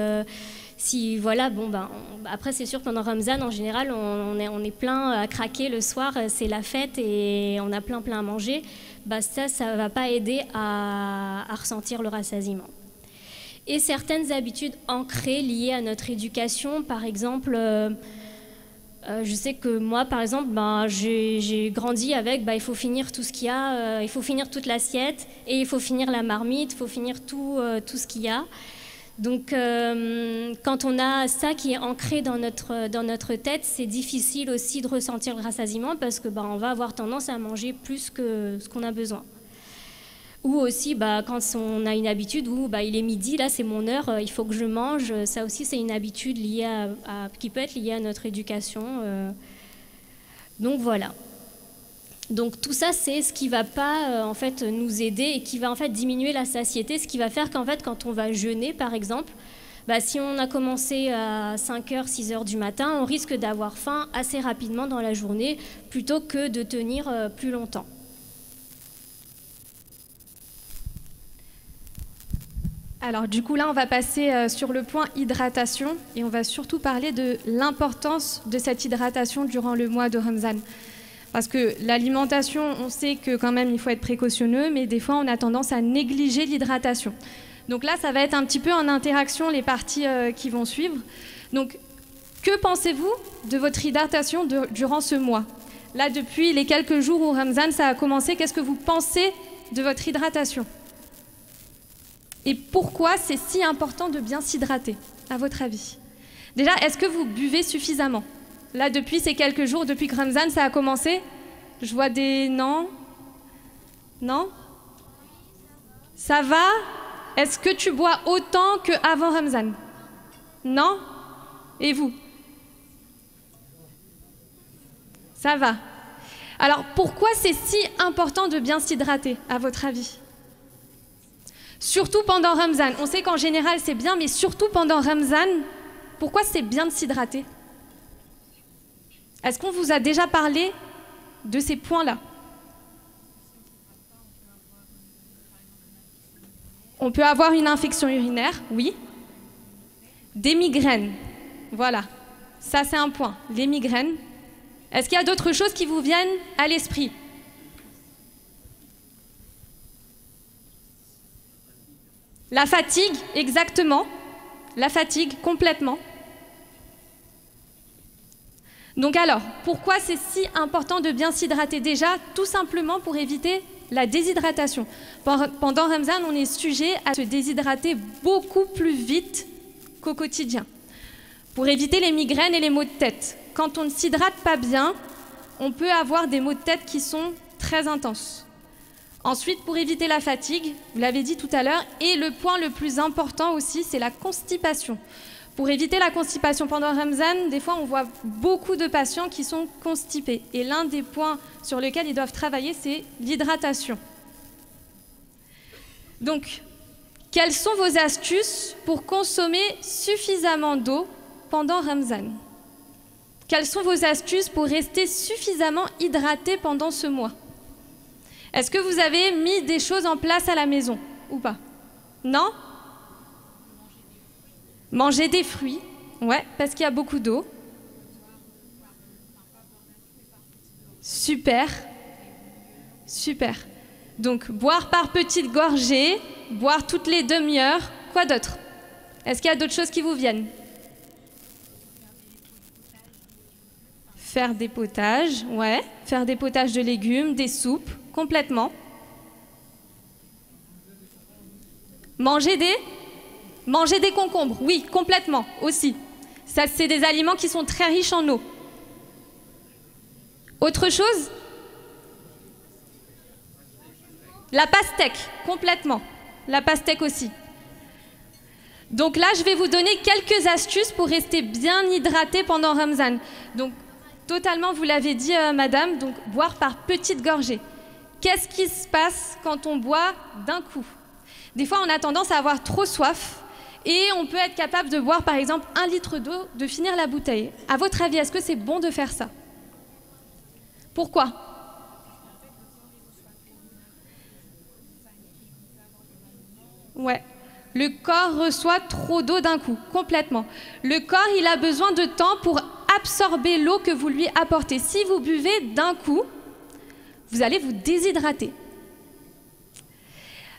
Si voilà, bon ben, après c'est sûr pendant Ramzan en général on est plein à craquer le soir, c'est la fête et on a plein à manger, bah ça va pas aider à ressentir le rassasiement. Et certaines habitudes ancrées liées à notre éducation, par exemple, je sais que moi par exemple, ben, j'ai grandi avec il faut finir tout ce qu'il y a, il faut finir toute l'assiette et il faut finir la marmite, il faut finir tout ce qu'il y a. Donc, quand on a ça qui est ancré dans notre tête, c'est difficile aussi de ressentir le rassasiement parce que on va avoir tendance à manger plus que ce qu'on a besoin. Ou aussi, quand on a une habitude où il est midi, là c'est mon heure, il faut que je mange. Ça aussi, c'est une habitude liée qui peut être liée à notre éducation. Donc voilà. Donc tout ça, c'est ce qui ne va pas en fait, nous aider et qui va en fait, diminuer la satiété, ce qui va faire qu'en fait, quand on va jeûner, par exemple, si on a commencé à 5h, 6h du matin, on risque d'avoir faim assez rapidement dans la journée plutôt que de tenir plus longtemps. Alors du coup là, on va passer sur le point hydratation et on va surtout parler de l'importance de cette hydratation durant le mois de Ramzan. Parce que l'alimentation, on sait que quand même il faut être précautionneux, mais des fois on a tendance à négliger l'hydratation. Donc là, ça va être un petit peu en interaction les parties qui vont suivre. Donc, que pensez-vous de votre hydratation durant ce mois? Là, depuis les quelques jours où Ramzan ça a commencé, qu'est-ce que vous pensez de votre hydratation? Et pourquoi c'est si important de bien s'hydrater, à votre avis? Déjà, est-ce que vous buvez suffisamment? Là, depuis ces quelques jours, depuis que Ramzan ça a commencé, je vois des non. Non? Ça va? Est-ce que tu bois autant qu'avant Ramzan? Non? Et vous? Ça va. Alors, pourquoi c'est si important de bien s'hydrater, à votre avis? Surtout pendant Ramzan. On sait qu'en général, c'est bien, mais surtout pendant Ramzan, pourquoi c'est bien de s'hydrater? Est-ce qu'on vous a déjà parlé de ces points-là? On peut avoir une infection urinaire, oui. Des migraines, voilà. Ça, c'est un point. Les migraines. Est-ce qu'il y a d'autres choses qui vous viennent à l'esprit? La fatigue, exactement. La fatigue, complètement. Donc alors, pourquoi c'est si important de bien s'hydrater? Déjà, tout simplement pour éviter la déshydratation. Pendant Ramzan, on est sujet à se déshydrater beaucoup plus vite qu'au quotidien. Pour éviter les migraines et les maux de tête. Quand on ne s'hydrate pas bien, on peut avoir des maux de tête qui sont très intenses. Ensuite, pour éviter la fatigue, vous l'avez dit tout à l'heure, et le point le plus important aussi, c'est la constipation. Pour éviter la constipation pendant Ramzan, des fois on voit beaucoup de patients qui sont constipés. Et l'un des points sur lesquels ils doivent travailler, c'est l'hydratation. Donc, quelles sont vos astuces pour consommer suffisamment d'eau pendant Ramzan? Quelles sont vos astuces pour rester suffisamment hydraté pendant ce mois? Est-ce que vous avez mis des choses en place à la maison ou pas? Non? Manger des fruits, ouais, parce qu'il y a beaucoup d'eau. Super, super. Donc, boire par petites gorgées, boire toutes les demi-heures. Quoi d'autre? Est-ce qu'il y a d'autres choses qui vous viennent? Faire des potages, ouais. Faire des potages de légumes, des soupes, complètement. Manger des concombres, oui, complètement, aussi. Ça, c'est des aliments qui sont très riches en eau. Autre chose? La pastèque, complètement. La pastèque aussi. Donc là, je vais vous donner quelques astuces pour rester bien hydraté pendant Ramzan. Donc, totalement, vous l'avez dit, madame, donc boire par petites gorgées. Qu'est-ce qui se passe quand on boit d'un coup? Des fois, on a tendance à avoir trop soif et on peut être capable de boire, par exemple, 1 litre d'eau, de finir la bouteille. À votre avis, est-ce que c'est bon de faire ça? Pourquoi? Ouais. Le corps reçoit trop d'eau d'un coup, complètement. Le corps, il a besoin de temps pour absorber l'eau que vous lui apportez. Si vous buvez d'un coup, vous allez vous déshydrater.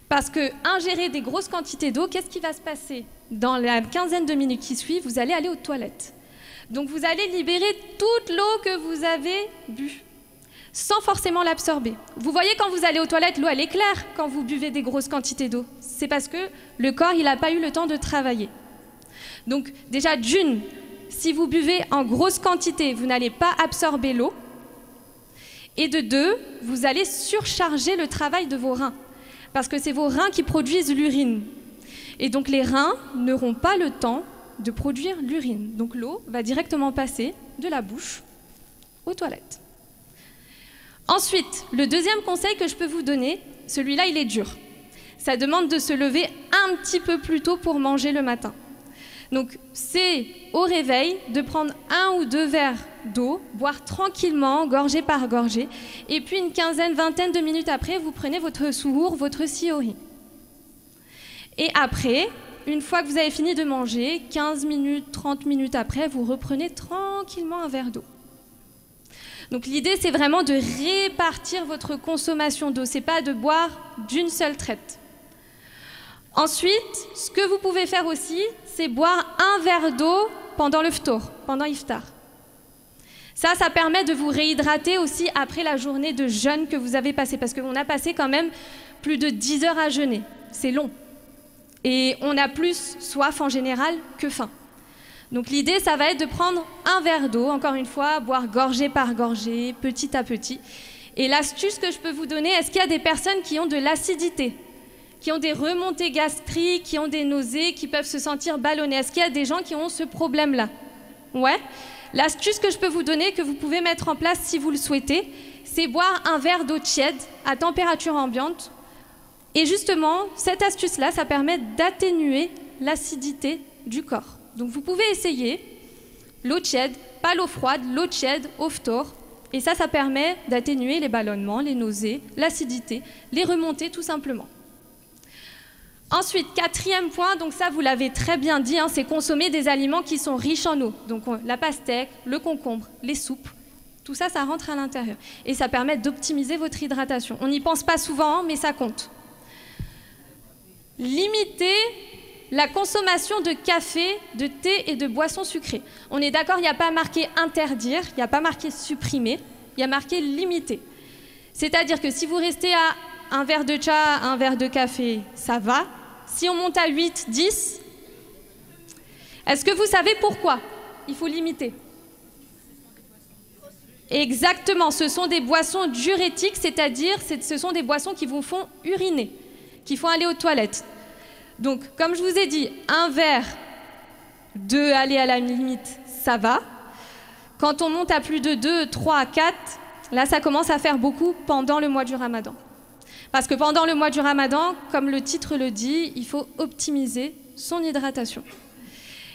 Parce que ingérer des grosses quantités d'eau, qu'est-ce qui va se passer? Dans la quinzaine de minutes qui suivent, vous allez aller aux toilettes. Donc vous allez libérer toute l'eau que vous avez bue, sans forcément l'absorber. Vous voyez, quand vous allez aux toilettes, l'eau elle est claire quand vous buvez des grosses quantités d'eau. C'est parce que le corps il n'a pas eu le temps de travailler. Donc déjà d'une, si vous buvez en grosse quantité, vous n'allez pas absorber l'eau. Et de deux, vous allez surcharger le travail de vos reins. Parce que c'est vos reins qui produisent l'urine. Et donc les reins n'auront pas le temps de produire l'urine. Donc l'eau va directement passer de la bouche aux toilettes. Ensuite, le deuxième conseil que je peux vous donner, celui-là il est dur. Ça demande de se lever un petit peu plus tôt pour manger le matin. Donc c'est au réveil de prendre 1 ou 2 verres d'eau, boire tranquillement, gorgée par gorgée, et puis une quinzaine, vingtaine de minutes après, vous prenez votre souhour, votre sihori. Et après, une fois que vous avez fini de manger, 15 minutes, 30 minutes après, vous reprenez tranquillement un verre d'eau. Donc l'idée, c'est vraiment de répartir votre consommation d'eau, c'est pas de boire d'une seule traite. Ensuite, ce que vous pouvez faire aussi, c'est boire un verre d'eau pendant le ftour, pendant iftar. Ça permet de vous réhydrater aussi après la journée de jeûne que vous avez passée, parce qu'on a passé quand même plus de 10 heures à jeûner. C'est long. Et on a plus soif en général que faim. Donc l'idée, ça va être de prendre un verre d'eau, encore une fois, boire gorgée par gorgée, petit à petit. Et l'astuce que je peux vous donner, est-ce qu'il y a des personnes qui ont de l'acidité, qui ont des remontées gastriques, qui ont des nausées, qui peuvent se sentir ballonnées? Est-ce qu'il y a des gens qui ont ce problème-là? Ouais. L'astuce que je peux vous donner, que vous pouvez mettre en place si vous le souhaitez, c'est boire un verre d'eau tiède à température ambiante. Et justement, cette astuce-là, ça permet d'atténuer l'acidité du corps. Donc vous pouvez essayer l'eau tiède, pas l'eau froide, l'eau tiède au ftour. Et ça permet d'atténuer les ballonnements, les nausées, l'acidité, les remontées tout simplement. Ensuite, quatrième point, donc ça vous l'avez très bien dit, hein, c'est consommer des aliments qui sont riches en eau. Donc la pastèque, le concombre, les soupes, tout ça, ça rentre à l'intérieur. Et ça permet d'optimiser votre hydratation. On n'y pense pas souvent, hein, mais ça compte. Limitez la consommation de café, de thé et de boissons sucrées. On est d'accord, il n'y a pas marqué interdire, il n'y a pas marqué supprimer, il y a marqué limiter. C'est-à-dire que si vous restez à un verre de tcha, un verre de café, ça va. Si on monte à 8, 10, est-ce que vous savez pourquoi il faut limiter? Exactement, ce sont des boissons diurétiques, c'est-à-dire ce sont des boissons qui vous font uriner, qui font aller aux toilettes. Donc, comme je vous ai dit, un verre de aller à la limite, ça va. Quand on monte à plus de 2, 3, 4, là, ça commence à faire beaucoup pendant le mois du Ramadan. Parce que pendant le mois du Ramadan, comme le titre le dit, il faut optimiser son hydratation.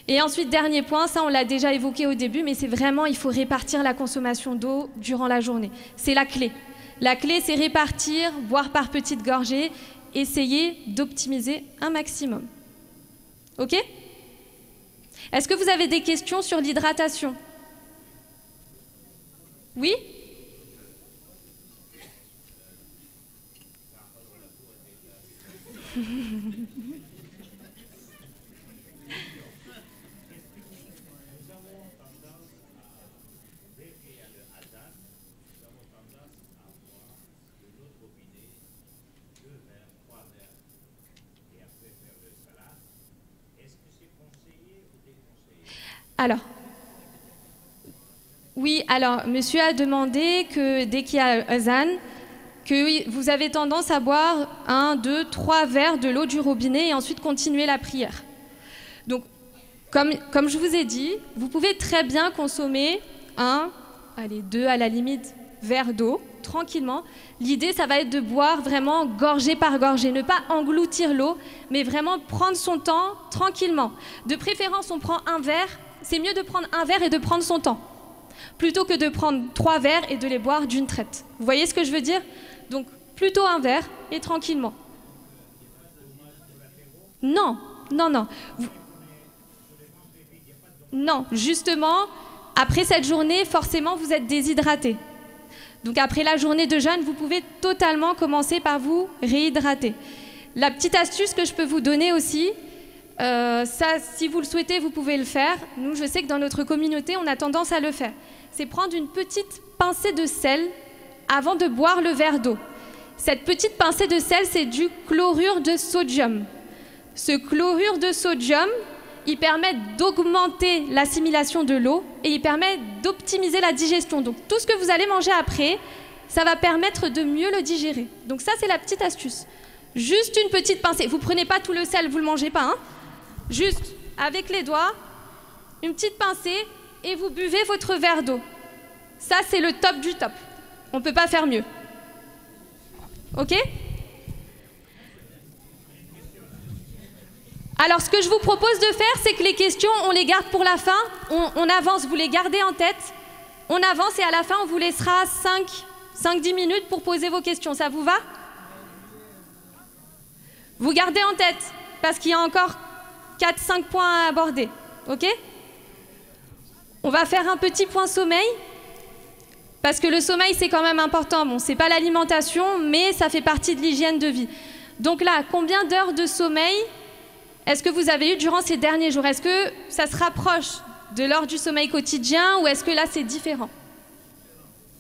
Et ensuite, dernier point, ça on l'a déjà évoqué au début, mais c'est vraiment, il faut répartir la consommation d'eau durant la journée. C'est la clé. La clé, c'est répartir, boire par petites gorgées, essayer d'optimiser un maximum. Ok? Est-ce que vous avez des questions sur l'hydratation? Oui? Alors, oui, alors, monsieur a demandé que dès qu'il y a azan, que vous avez tendance à boire 1, 2, 3 verres de l'eau du robinet et ensuite continuer la prière. Donc, comme je vous ai dit, vous pouvez très bien consommer 1, allez, 2 à la limite, verres d'eau, tranquillement. L'idée, ça va être de boire vraiment gorgée par gorgée, ne pas engloutir l'eau, mais vraiment prendre son temps tranquillement. De préférence, on prend un verre, c'est mieux de prendre un verre et de prendre son temps, plutôt que de prendre 3 verres et de les boire d'une traite. Vous voyez ce que je veux dire? Donc, plutôt un verre et tranquillement. Non, non, non. Non, justement, après cette journée, forcément, vous êtes déshydraté. Donc après la journée de jeûne, vous pouvez totalement commencer par vous réhydrater. La petite astuce que je peux vous donner aussi, ça, si vous le souhaitez, vous pouvez le faire. Nous, je sais que dans notre communauté, on a tendance à le faire. C'est prendre une petite pincée de sel avant de boire le verre d'eau. Cette petite pincée de sel, c'est du chlorure de sodium. Ce chlorure de sodium, il permet d'augmenter l'assimilation de l'eau et il permet d'optimiser la digestion. Donc tout ce que vous allez manger après, ça va permettre de mieux le digérer. Donc ça, c'est la petite astuce. Juste une petite pincée. Vous ne prenez pas tout le sel, vous ne le mangez pas. Hein. Juste avec les doigts, une petite pincée et vous buvez votre verre d'eau. Ça, c'est le top du top. On ne peut pas faire mieux. OK ? Alors, ce que je vous propose de faire, c'est que les questions, on les garde pour la fin. On avance, vous les gardez en tête. On avance et à la fin, on vous laissera 5-10 minutes pour poser vos questions. Ça vous va ? Vous gardez en tête, parce qu'il y a encore 4-5 points à aborder. OK ? On va faire un petit point sommeil, parce que le sommeil, c'est quand même important. Bon, c'est pas l'alimentation, mais ça fait partie de l'hygiène de vie. Donc là, combien d'heures de sommeil est-ce que vous avez eu durant ces derniers jours? Est-ce que ça se rapproche de l'heure du sommeil quotidien ou est-ce que là, c'est différent?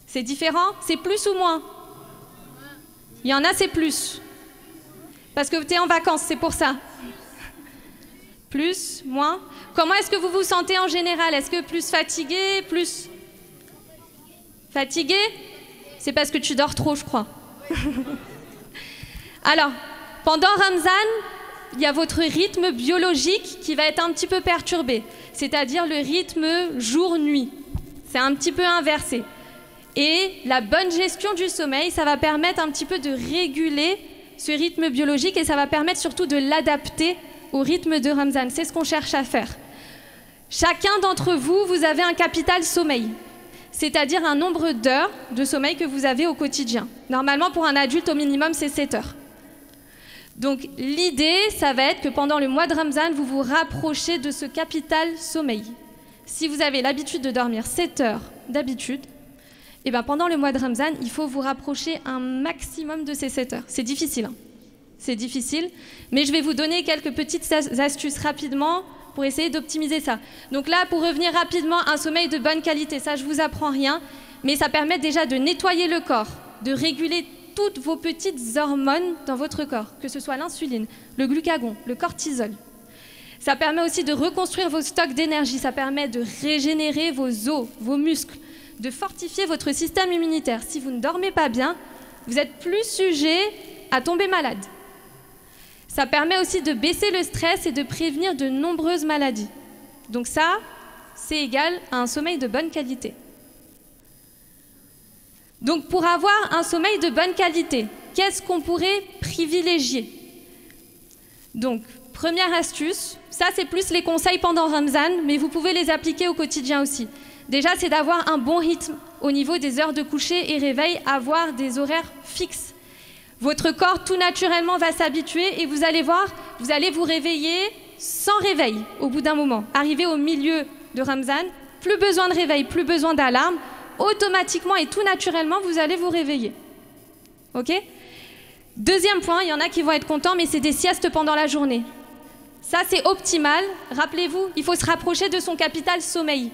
C'est différent? C'est plus ou moins? Il y en a, c'est plus. Parce que tu es en vacances, c'est pour ça. Plus, moins. Comment est-ce que vous vous sentez en général? Est-ce que plus fatigué, plus... Fatigué? C'est parce que tu dors trop, je crois. Alors, pendant Ramzan, il y a votre rythme biologique qui va être un petit peu perturbé, c'est-à-dire le rythme jour-nuit. C'est un petit peu inversé. Et la bonne gestion du sommeil, ça va permettre un petit peu de réguler ce rythme biologique et ça va permettre surtout de l'adapter au rythme de Ramzan. C'est ce qu'on cherche à faire. Chacun d'entre vous, vous avez un capital sommeil, c'est-à-dire un nombre d'heures de sommeil que vous avez au quotidien. Normalement, pour un adulte, au minimum, c'est 7 heures. Donc l'idée, ça va être que pendant le mois de Ramzan, vous vous rapprochez de ce capital sommeil. Si vous avez l'habitude de dormir 7 heures d'habitude, eh ben pendant le mois de Ramzan, il faut vous rapprocher un maximum de ces 7 heures. C'est difficile, hein. C'est difficile, mais je vais vous donner quelques petites astuces rapidement pour essayer d'optimiser ça. Donc là, pour revenir rapidement, un sommeil de bonne qualité, ça je vous apprends rien, mais ça permet déjà de nettoyer le corps, de réguler toutes vos petites hormones dans votre corps, que ce soit l'insuline, le glucagon, le cortisol. Ça permet aussi de reconstruire vos stocks d'énergie, ça permet de régénérer vos os, vos muscles, de fortifier votre système immunitaire. Si vous ne dormez pas bien, vous êtes plus sujet à tomber malade. Ça permet aussi de baisser le stress et de prévenir de nombreuses maladies. Donc ça, c'est égal à un sommeil de bonne qualité. Donc pour avoir un sommeil de bonne qualité, qu'est-ce qu'on pourrait privilégier? Donc, première astuce, ça c'est plus les conseils pendant Ramzan, mais vous pouvez les appliquer au quotidien aussi. Déjà, c'est d'avoir un bon rythme au niveau des heures de coucher et réveil, avoir des horaires fixes. Votre corps tout naturellement va s'habituer et vous allez voir, vous allez vous réveiller sans réveil au bout d'un moment. Arrivé au milieu de Ramzan, plus besoin de réveil, plus besoin d'alarme, automatiquement et tout naturellement, vous allez vous réveiller. OK? Deuxième point, il y en a qui vont être contents, mais c'est des siestes pendant la journée. Ça, c'est optimal. Rappelez-vous, il faut se rapprocher de son capital sommeil.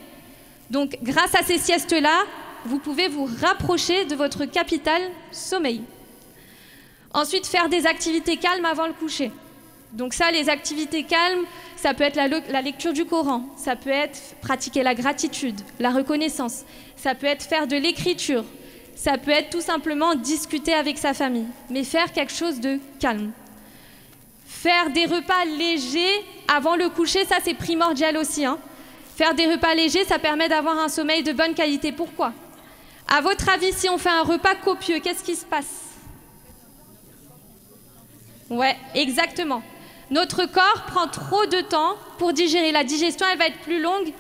Donc, grâce à ces siestes-là, vous pouvez vous rapprocher de votre capital sommeil. Ensuite, faire des activités calmes avant le coucher. Donc ça, les activités calmes, ça peut être la lecture du Coran, ça peut être pratiquer la gratitude, la reconnaissance, ça peut être faire de l'écriture, ça peut être tout simplement discuter avec sa famille, mais faire quelque chose de calme. Faire des repas légers avant le coucher, ça c'est primordial aussi, hein. Faire des repas légers, ça permet d'avoir un sommeil de bonne qualité. Pourquoi? À votre avis, si on fait un repas copieux, qu'est-ce qui se passe? Ouais, exactement. Notre corps prend trop de temps pour digérer. La digestion, elle va être plus longue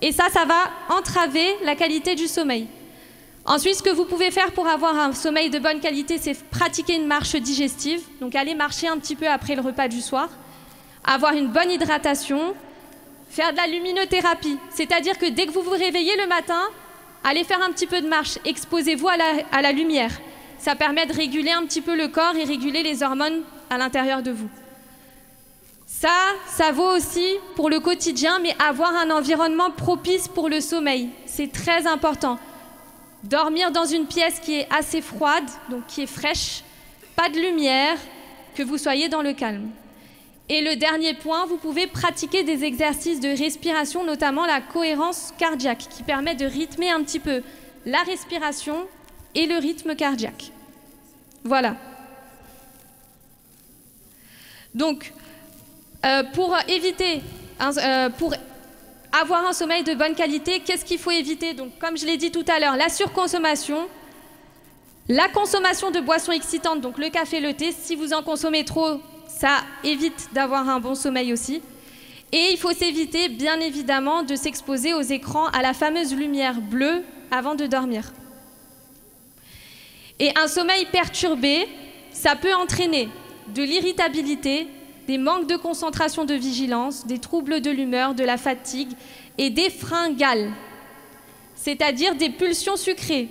et ça va entraver la qualité du sommeil. Ensuite, ce que vous pouvez faire pour avoir un sommeil de bonne qualité, c'est pratiquer une marche digestive. Donc, aller marcher un petit peu après le repas du soir. avoir une bonne hydratation, faire de la luminothérapie. C'est-à-dire que dès que vous vous réveillez le matin, allez faire un petit peu de marche, exposez-vous à la lumière. Ça permet de réguler un petit peu le corps et réguler les hormones à l'intérieur de vous. Ça vaut aussi pour le quotidien, mais avoir un environnement propice pour le sommeil, c'est très important. Dormir dans une pièce qui est assez froide, donc qui est fraîche, pas de lumière, que vous soyez dans le calme. Et le dernier point, vous pouvez pratiquer des exercices de respiration, notamment la cohérence cardiaque, qui permet de rythmer un petit peu la respiration et le rythme cardiaque. Voilà. Donc, pour avoir un sommeil de bonne qualité, qu'est-ce qu'il faut éviter? Donc, comme je l'ai dit tout à l'heure, la surconsommation, la consommation de boissons excitantes, donc le café, le thé. Si vous en consommez trop, ça évite d'avoir un bon sommeil aussi. Et il faut s'éviter, bien évidemment, de s'exposer aux écrans, à la fameuse lumière bleue avant de dormir. Et un sommeil perturbé, ça peut entraîner de l'irritabilité, des manques de concentration, de vigilance, des troubles de l'humeur, de la fatigue et des fringales, c'est-à-dire des pulsions sucrées.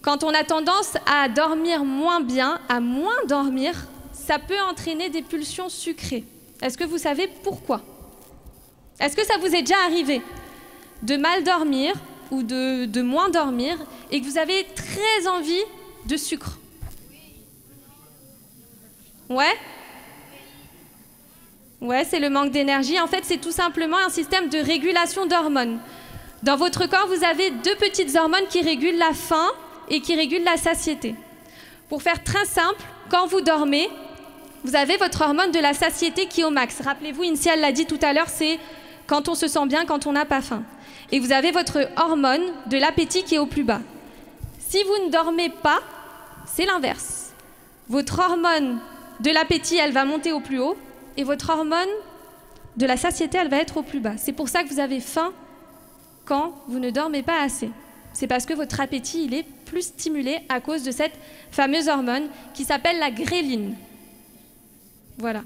Quand on a tendance à dormir moins bien, à moins dormir, ça peut entraîner des pulsions sucrées. Est-ce que vous savez pourquoi? Est-ce que ça vous est déjà arrivé de mal dormir ou de moins dormir et que vous avez très envie de sucre? Ouais? Ouais, c'est le manque d'énergie. En fait, c'est tout simplement un système de régulation d'hormones. Dans votre corps, vous avez deux petites hormones qui régulent la faim et qui régulent la satiété. Pour faire très simple, quand vous dormez, vous avez votre hormone de la satiété qui est au max. Rappelez-vous, Insia l'a dit tout à l'heure, c'est quand on se sent bien, quand on n'a pas faim. Et vous avez votre hormone de l'appétit qui est au plus bas. Si vous ne dormez pas, c'est l'inverse. Votre hormone de l'appétit, elle va monter au plus haut, et votre hormone de la satiété, elle va être au plus bas. C'est pour ça que vous avez faim quand vous ne dormez pas assez. C'est parce que votre appétit, il est plus stimulé à cause de cette fameuse hormone qui s'appelle la gréline. Voilà.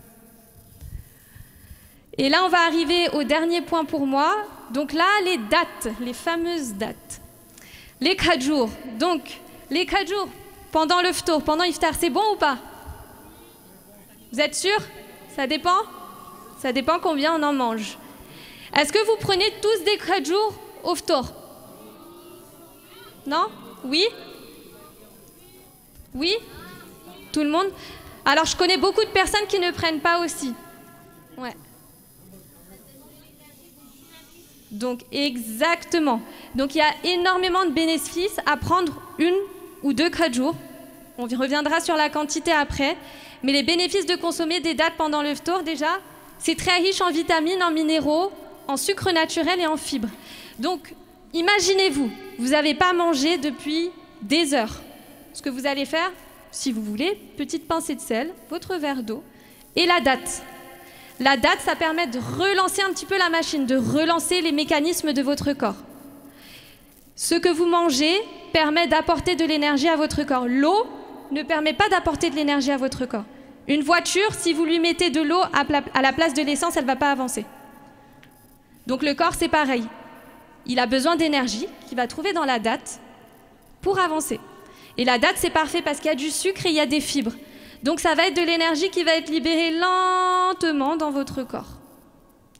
Et là, on va arriver au dernier point pour moi. Donc là, les dates, les fameuses dates. Les 4 jours. Donc, les 4 jours pendant le ftour, pendant l'iftar, c'est bon ou pas? Vous êtes sûr? Ça dépend? Ça dépend combien on en mange. Est-ce que vous prenez tous des 4 jours au ftour? Non? Oui? Oui? Tout le monde? Alors, je connais beaucoup de personnes qui ne prennent pas aussi. Ouais. Donc, exactement. Donc, il y a énormément de bénéfices à prendre 1 ou 2 4 jours. On reviendra sur la quantité après. Mais les bénéfices de consommer des dattes pendant le ftour, déjà, c'est très riche en vitamines, en minéraux, en sucre naturel et en fibres. Donc, imaginez-vous, vous n'avez pas mangé depuis des heures. Ce que vous allez faire, si vous voulez, petite pincée de sel, votre verre d'eau et la date. La date, ça permet de relancer un petit peu la machine, de relancer les mécanismes de votre corps. Ce que vous mangez permet d'apporter de l'énergie à votre corps. L'eau ne permet pas d'apporter de l'énergie à votre corps. Une voiture, si vous lui mettez de l'eau à la place de l'essence, elle ne va pas avancer. Donc le corps, c'est pareil. Il a besoin d'énergie qu'il va trouver dans la date pour avancer. Et la date, c'est parfait parce qu'il y a du sucre et il y a des fibres. Donc ça va être de l'énergie qui va être libérée lentement dans votre corps.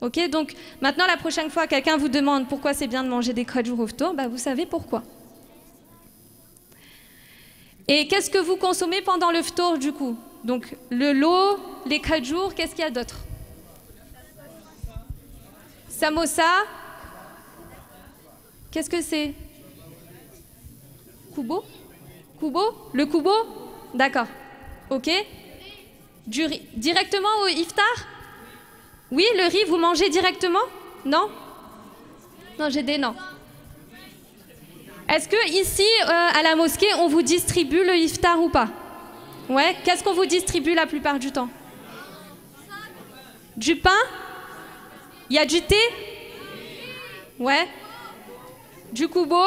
Ok, donc maintenant, la prochaine fois, quelqu'un vous demande pourquoi c'est bien de manger des 4 jours au ftour, bah, vous savez pourquoi. Et qu'est-ce que vous consommez pendant le ftour, du coup? Donc, le lot, les 4 jours, qu'est-ce qu'il y a d'autre? Samosa. Qu'est-ce que c'est? Kubo? Kubo? Le kubo? D'accord. Ok. Du riz. Directement au iftar? Oui, le riz, vous mangez directement? Non? Non, j'ai des non. Est-ce que ici, à la mosquée, on vous distribue le iftar ou pas? Ouais. Qu'est-ce qu'on vous distribue la plupart du temps? Du pain? Il y a du thé? Ouais. Du kubo?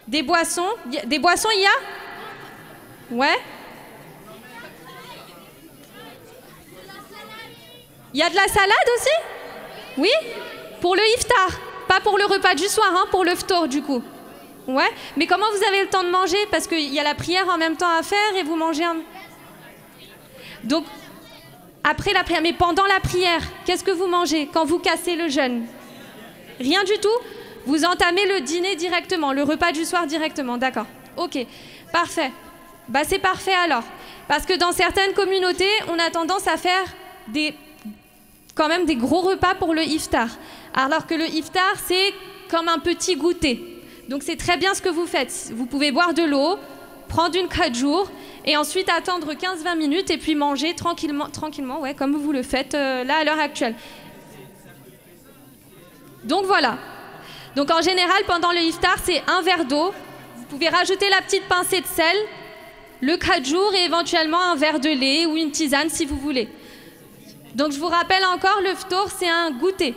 Des boissons? Des boissons, il y a? Ouais. Il y a de la salade aussi? Oui? Pour le iftar, pas pour le repas du soir, hein, pour le ftour du coup. Ouais, mais comment vous avez le temps de manger? Parce qu'il y a la prière en même temps à faire et vous mangez en... Donc, après la prière, mais pendant la prière, qu'est-ce que vous mangez quand vous cassez le jeûne? Rien du tout? Vous entamez le dîner directement, le repas du soir directement, d'accord. Ok, parfait. Bah c'est parfait alors. Parce que dans certaines communautés, on a tendance à faire quand même des gros repas pour le iftar. Alors que le iftar, c'est comme un petit goûter. Donc c'est très bien ce que vous faites. Vous pouvez boire de l'eau, prendre une khajour et ensuite attendre 15-20 minutes et puis manger tranquillement, ouais, comme vous le faites là à l'heure actuelle. Donc voilà. Donc en général, pendant le iftar, c'est un verre d'eau. Vous pouvez rajouter la petite pincée de sel, le khajour et éventuellement un verre de lait ou une tisane si vous voulez. Donc je vous rappelle encore, le ftour, c'est un goûter.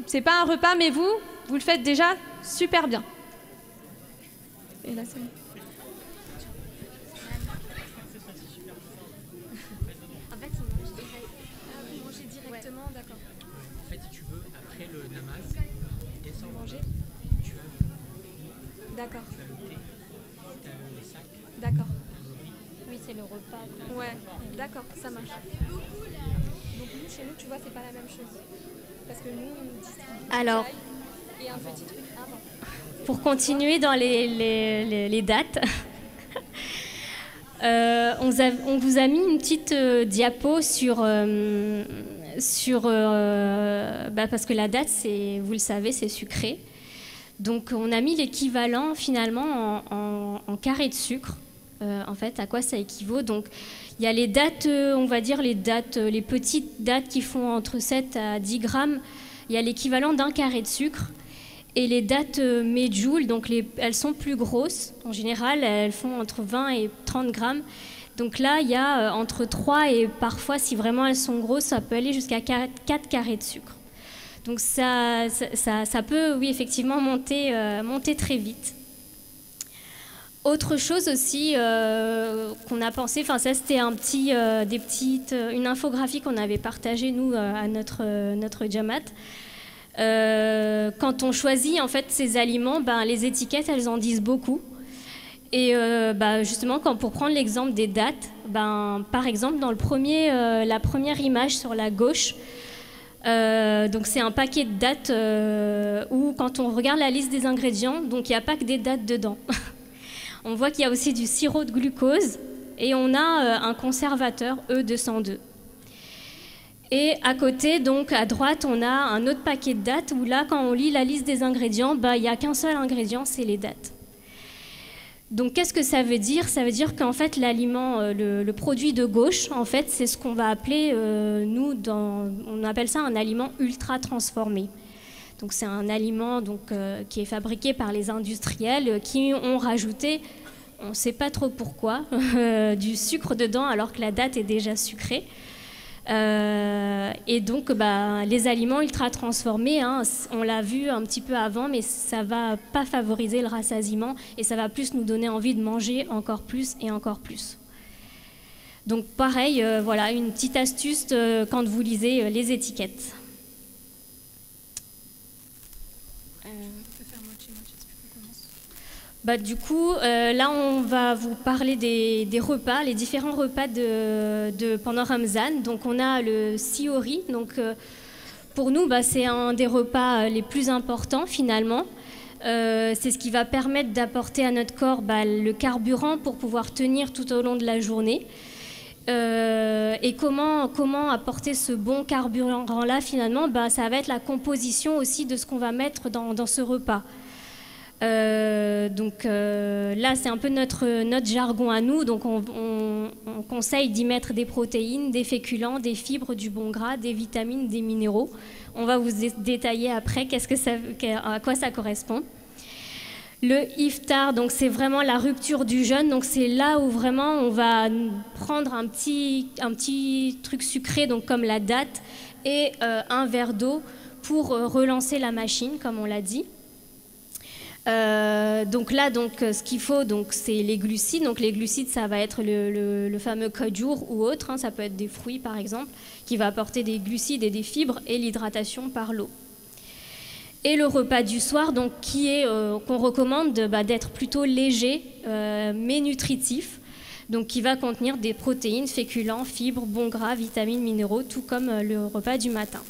C'est pas un repas, mais vous le faites déjà super bien. Et là, c'est... En fait, vous mangez directement, d'accord. En fait, si tu veux, après le namaz, descends manger. Tu as D'accord. le thé, tu as le sac. D'accord. Oui, c'est le repas. Ouais, d'accord, ça marche. Donc nous, chez nous, tu vois, c'est pas la même chose. Parce que nous, on distribue Alors, et un petit truc avant. pour continuer dans les dates, on vous a mis une petite diapo parce que la date, vous le savez, c'est sucré. Donc on a mis l'équivalent finalement en carré de sucre. En fait, à quoi ça équivaut? Donc il y a les dates, on va dire les petites dates qui font entre 7 à 10 grammes. Il y a l'équivalent d'un carré de sucre. Et les dates medjool, donc elles sont plus grosses. En général, elles font entre 20 et 30 grammes. Donc là, il y a entre 3 et parfois, si vraiment elles sont grosses, ça peut aller jusqu'à 4 carrés de sucre. Donc ça peut, oui, effectivement, monter très vite. Autre chose aussi qu'on a pensé, enfin ça c'était une infographie qu'on avait partagée nous à notre Jamaat. Quand on choisit en fait ces aliments, les étiquettes elles en disent beaucoup. Et justement, pour prendre l'exemple des dates, par exemple dans la première image sur la gauche, donc c'est un paquet de dates où quand on regarde la liste des ingrédients, donc il n'y a pas que des dates dedans. On voit qu'il y a aussi du sirop de glucose et on a un conservateur E202. Et à côté, donc à droite, on a un autre paquet de dates où là, quand on lit la liste des ingrédients, il n'y a qu'un seul ingrédient, c'est les dates. Donc qu'est-ce que ça veut dire? Ça veut dire qu'en fait l'aliment, le produit de gauche, en fait, c'est ce qu'on va appeler, on appelle ça un aliment ultra transformé. Donc c'est un aliment qui est fabriqué par les industriels qui ont rajouté, on ne sait pas trop pourquoi, du sucre dedans alors que la date est déjà sucrée. Et donc les aliments ultra transformés, on l'a vu un petit peu avant, mais ça ne va pas favoriser le rassasiement et ça va plus nous donner envie de manger encore plus et encore plus. Donc pareil, voilà une petite astuce quand vous lisez les étiquettes. Du coup, là, on va vous parler des repas, les différents repas pendant Ramzan. Donc, on a le sihori. Donc, pour nous, c'est un des repas les plus importants, finalement. C'est ce qui va permettre d'apporter à notre corps le carburant pour pouvoir tenir tout au long de la journée. Et comment apporter ce bon carburant-là, finalement, ça va être la composition aussi de ce qu'on va mettre dans ce repas. Là, c'est un peu notre jargon à nous. Donc, on conseille d'y mettre des protéines, des féculents, des fibres, du bon gras, des vitamines, des minéraux. On va vous détailler après à quoi ça correspond. Le iftar, donc c'est vraiment la rupture du jeûne. Donc, c'est là où vraiment on va prendre un petit truc sucré, donc comme la date, et un verre d'eau pour relancer la machine, comme on l'a dit. Donc là, ce qu'il faut, c'est les glucides. Donc les glucides, ça va être le fameux khajour ou autre, hein, ça peut être des fruits par exemple, qui va apporter des glucides et des fibres et l'hydratation par l'eau. Et le repas du soir, donc qu'on recommande d'être plutôt léger mais nutritif, donc qui va contenir des protéines, féculents, fibres, bons gras, vitamines, minéraux, tout comme le repas du matin.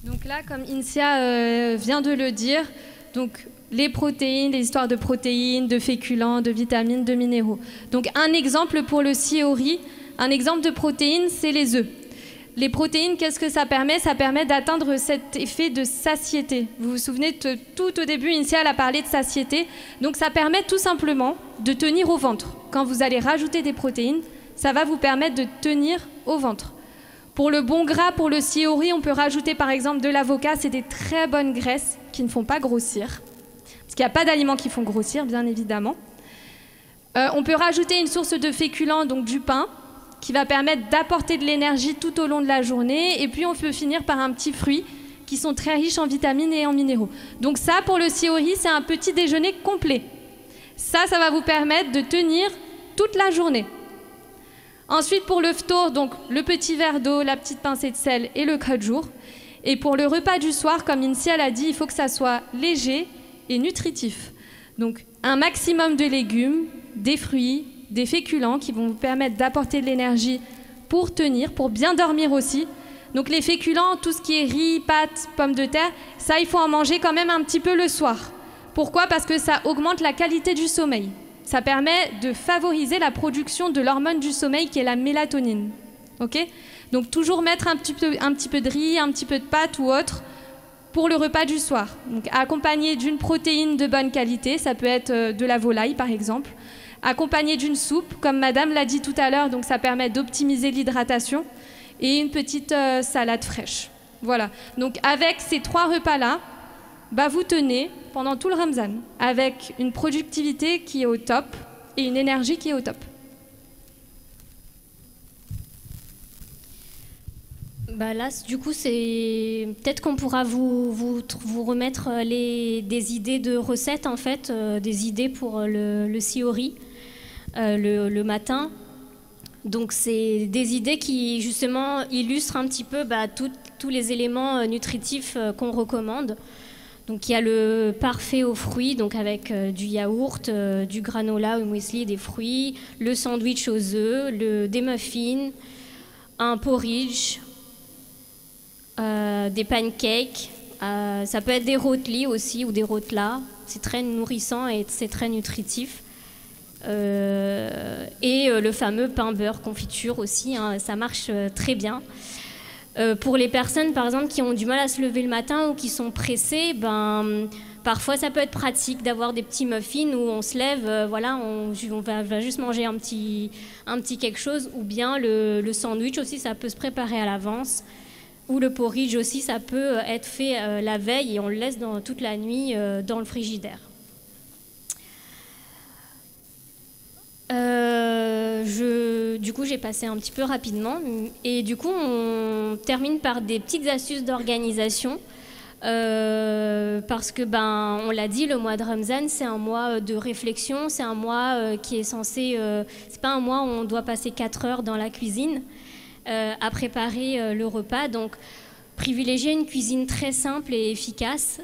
Donc là, comme Insia vient de le dire, donc les protéines, les histoires de protéines, de féculents, de vitamines, de minéraux. Donc un exemple pour le siori, un exemple de protéines, c'est les œufs. Les protéines, qu'est-ce que ça permet? Ça permet d'atteindre cet effet de satiété. Vous vous souvenez, tout au début, Insia a parlé de satiété. Donc ça permet tout simplement de tenir au ventre. Quand vous allez rajouter des protéines, ça va vous permettre de tenir au ventre. Pour le bon gras, pour le siori, on peut rajouter par exemple de l'avocat. C'est des très bonnes graisses qui ne font pas grossir. Parce qu'il n'y a pas d'aliments qui font grossir, bien évidemment. On peut rajouter une source de féculents, donc du pain, qui va permettre d'apporter de l'énergie tout au long de la journée. Et puis on peut finir par un petit fruit qui sont très riches en vitamines et en minéraux. Donc ça, pour le siori, c'est un petit déjeuner complet. Ça va vous permettre de tenir toute la journée. Ensuite, pour le ftour, donc le petit verre d'eau, la petite pincée de sel et le khajour. Et pour le repas du soir, comme Insia l'a dit, il faut que ça soit léger et nutritif. Donc un maximum de légumes, des fruits, des féculents qui vont vous permettre d'apporter de l'énergie pour tenir, pour bien dormir aussi. Donc les féculents, tout ce qui est riz, pâtes, pommes de terre, ça il faut en manger quand même un petit peu le soir. Pourquoi? Parce que ça augmente la qualité du sommeil. Ça permet de favoriser la production de l'hormone du sommeil qui est la mélatonine. Okay? Donc toujours mettre un petit peu de riz, un petit peu de pâtes ou autre pour le repas du soir. Donc accompagné d'une protéine de bonne qualité, ça peut être de la volaille par exemple, accompagné d'une soupe, comme madame l'a dit tout à l'heure, donc ça permet d'optimiser l'hydratation, et une petite salade fraîche. Voilà. Donc avec ces 3 repas-là, vous tenez pendant tout le Ramzan, avec une productivité qui est au top et une énergie qui est au top. Là, du coup, c'est peut-être qu'on pourra vous remettre des idées de recettes, en fait, des idées pour le siori le matin. Donc, c'est des idées qui, justement, illustrent un petit peu tous les éléments nutritifs qu'on recommande. Donc il y a le parfait aux fruits, donc avec du yaourt, du granola, au muesli, des fruits, le sandwich aux œufs, des muffins, un porridge, des pancakes, ça peut être des rotlis aussi ou des rotlas, c'est très nourrissant et c'est très nutritif. Et le fameux pain beurre confiture aussi, hein, ça marche très bien. Pour les personnes, par exemple, qui ont du mal à se lever le matin ou qui sont pressées, parfois ça peut être pratique d'avoir des petits muffins où on se lève, on va juste manger un petit quelque chose, ou bien le sandwich aussi, ça peut se préparer à l'avance, ou le porridge aussi, ça peut être fait la veille et on le laisse toute la nuit dans le frigidaire. Du coup, j'ai passé un petit peu rapidement. Et du coup, on termine par des petites astuces d'organisation. Parce que, on l'a dit, le mois de Ramzan, c'est un mois de réflexion. C'est un mois qui est censé... c'est pas un mois où on doit passer 4 heures dans la cuisine à préparer le repas. Donc, privilégier une cuisine très simple et efficace.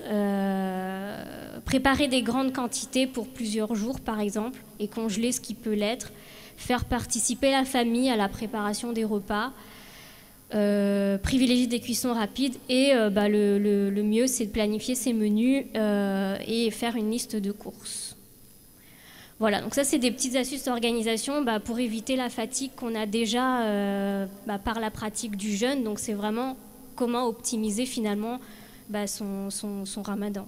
Préparer des grandes quantités pour plusieurs jours, par exemple, et congeler ce qui peut l'être. Faire participer la famille à la préparation des repas. Privilégier des cuissons rapides. Et le mieux, c'est de planifier ses menus et faire une liste de courses. Voilà, donc ça, c'est des petites astuces d'organisation pour éviter la fatigue qu'on a déjà par la pratique du jeûne. Donc, c'est vraiment comment optimiser finalement son ramadan.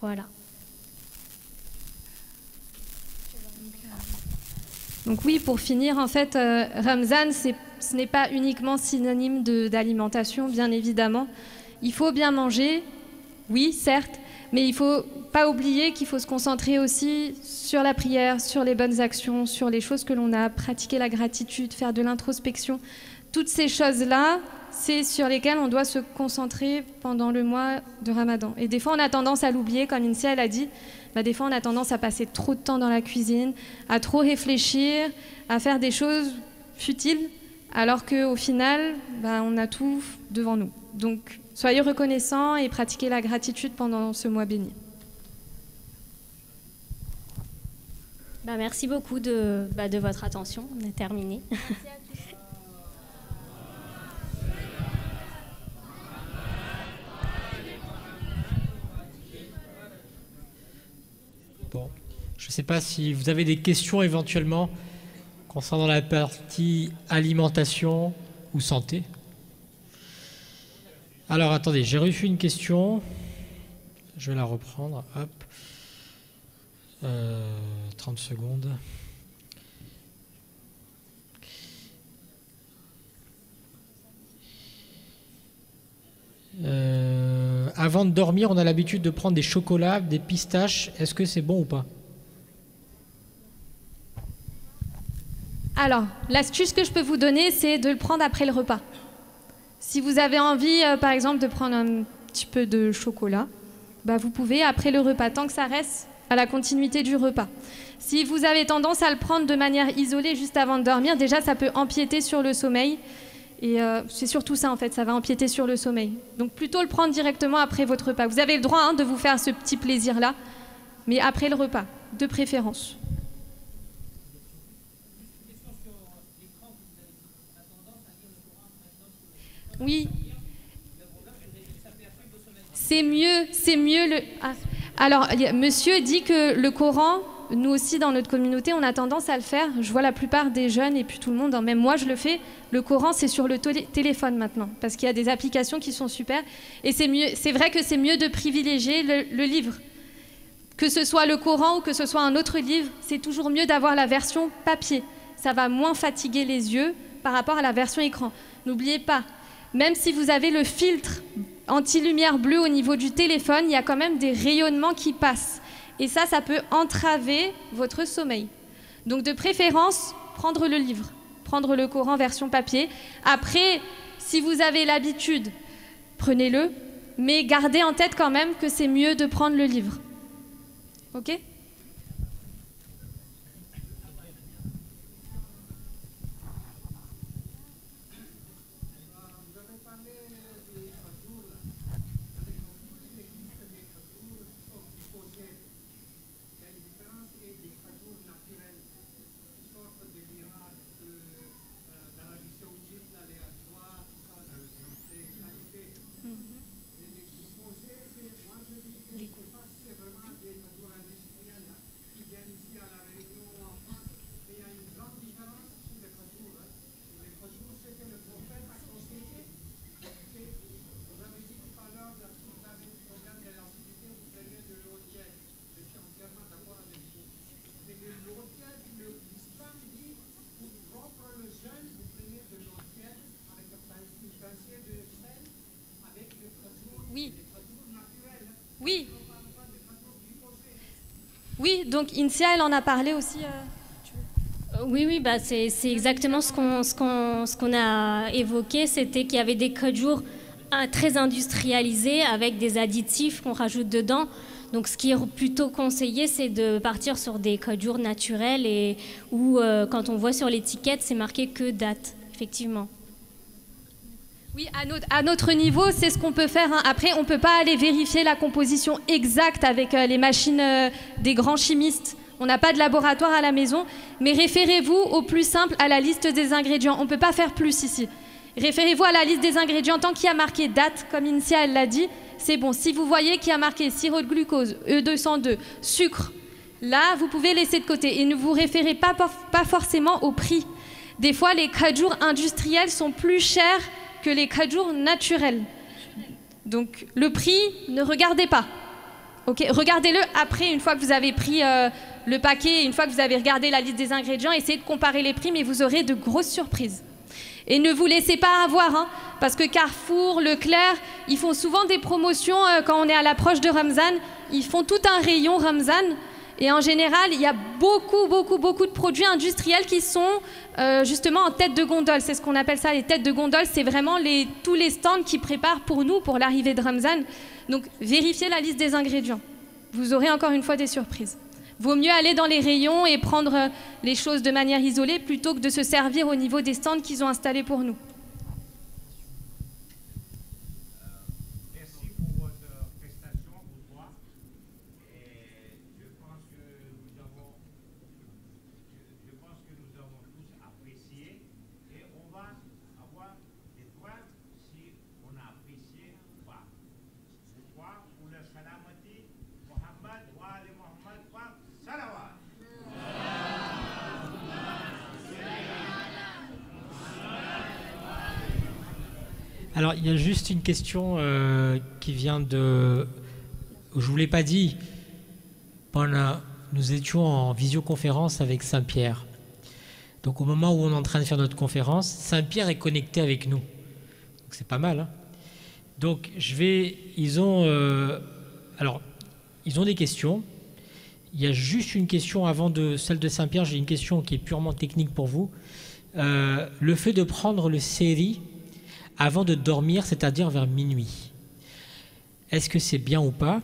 Voilà. Donc oui, pour finir, en fait, Ramzan, ce n'est pas uniquement synonyme d'alimentation, bien évidemment. Il faut bien manger, oui, certes, mais il ne faut pas oublier qu'il faut se concentrer aussi sur la prière, sur les bonnes actions, sur les choses que l'on a, pratiquer la gratitude, faire de l'introspection. Toutes ces choses-là c'est sur lesquels on doit se concentrer pendant le mois de Ramadan. Et des fois, on a tendance à l'oublier, comme Insia l'a dit. Des fois, on a tendance à passer trop de temps dans la cuisine, à trop réfléchir, à faire des choses futiles, alors qu'au final, on a tout devant nous. Donc, soyez reconnaissants et pratiquez la gratitude pendant ce mois béni. Merci beaucoup de votre attention. On a terminé. Bon, je ne sais pas si vous avez des questions éventuellement concernant la partie alimentation ou santé. Alors attendez, j'ai reçu une question. Je vais la reprendre. Hop. 30 secondes. Avant de dormir, on a l'habitude de prendre des chocolats, des pistaches. Est-ce que c'est bon ou pas? Alors, l'astuce que je peux vous donner, c'est de le prendre après le repas. Si vous avez envie, par exemple, de prendre un petit peu de chocolat, vous pouvez après le repas, tant que ça reste à la continuité du repas. Si vous avez tendance à le prendre de manière isolée juste avant de dormir, déjà ça peut empiéter sur le sommeil. Et c'est surtout ça en fait, ça va empiéter sur le sommeil. Donc plutôt le prendre directement après votre repas. Vous avez le droit de vous faire ce petit plaisir-là, mais après le repas, de préférence. Oui. C'est mieux le... Ah. Alors, monsieur dit que le Coran, nous aussi dans notre communauté, on a tendance à le faire. Je vois la plupart des jeunes et puis tout le monde, même moi je le fais. Le Coran, c'est sur le téléphone maintenant, parce qu'il y a des applications qui sont super. Et c'est vrai que c'est mieux de privilégier le livre. Que ce soit le Coran ou que ce soit un autre livre, c'est toujours mieux d'avoir la version papier. Ça va moins fatiguer les yeux par rapport à la version écran. N'oubliez pas, même si vous avez le filtre anti-lumière bleue au niveau du téléphone, il y a quand même des rayonnements qui passent. Et ça peut entraver votre sommeil. Donc de préférence, prendre le livre, prendre le Coran version papier. Après, si vous avez l'habitude, prenez-le, mais gardez en tête quand même que c'est mieux de prendre le livre. Ok ? Oui. Oui, donc Insia, elle en a parlé aussi. Oui, c'est exactement ce qu'on a évoqué, c'était qu'il y avait des khadjours très industrialisés avec des additifs qu'on rajoute dedans. Donc ce qui est plutôt conseillé, c'est de partir sur des khadjours naturels et où quand on voit sur l'étiquette, c'est marqué que date, effectivement. Oui, à notre niveau, c'est ce qu'on peut faire. Après, on ne peut pas aller vérifier la composition exacte avec les machines des grands chimistes. On n'a pas de laboratoire à la maison. Mais référez-vous au plus simple, à la liste des ingrédients. On ne peut pas faire plus ici. Référez-vous à la liste des ingrédients. Tant qu'il y a marqué date, comme Insia elle l'a dit, c'est bon. Si vous voyez qu'il y a marqué sirop de glucose, E202, sucre, là, vous pouvez laisser de côté. Et ne vous référez pas forcément au prix. Des fois, les khadjours industriels sont plus chers que les khadjours naturels. Donc le prix, ne regardez pas. Okay, regardez-le après, une fois que vous avez pris le paquet, une fois que vous avez regardé la liste des ingrédients, essayez de comparer les prix, mais vous aurez de grosses surprises. Et ne vous laissez pas avoir, parce que Carrefour, Leclerc, ils font souvent des promotions quand on est à l'approche de Ramzan. Ils font tout un rayon Ramzan Et en général, il y a beaucoup de produits industriels qui sont justement en tête de gondole. C'est ce qu'on appelle ça, les têtes de gondole. C'est vraiment tous les stands qui préparent pour nous, pour l'arrivée de Ramzan. Donc, vérifiez la liste des ingrédients. Vous aurez encore une fois des surprises. Vaut mieux aller dans les rayons et prendre les choses de manière isolée plutôt que de se servir au niveau des stands qu'ils ont installés pour nous. Alors, il y a juste une question qui vient de... Je ne vous l'ai pas dit. Nous étions en visioconférence avec Saint-Pierre. Donc, au moment où on est en train de faire notre conférence, Saint-Pierre est connecté avec nous. Donc, c'est pas mal. Hein. Donc, ils ont des questions. Il y a juste une question avant de celle de Saint-Pierre. J'ai une question qui est purement technique pour vous. Le fait de prendre le série avant de dormir, c'est-à-dire vers minuit. Est-ce que c'est bien ou pas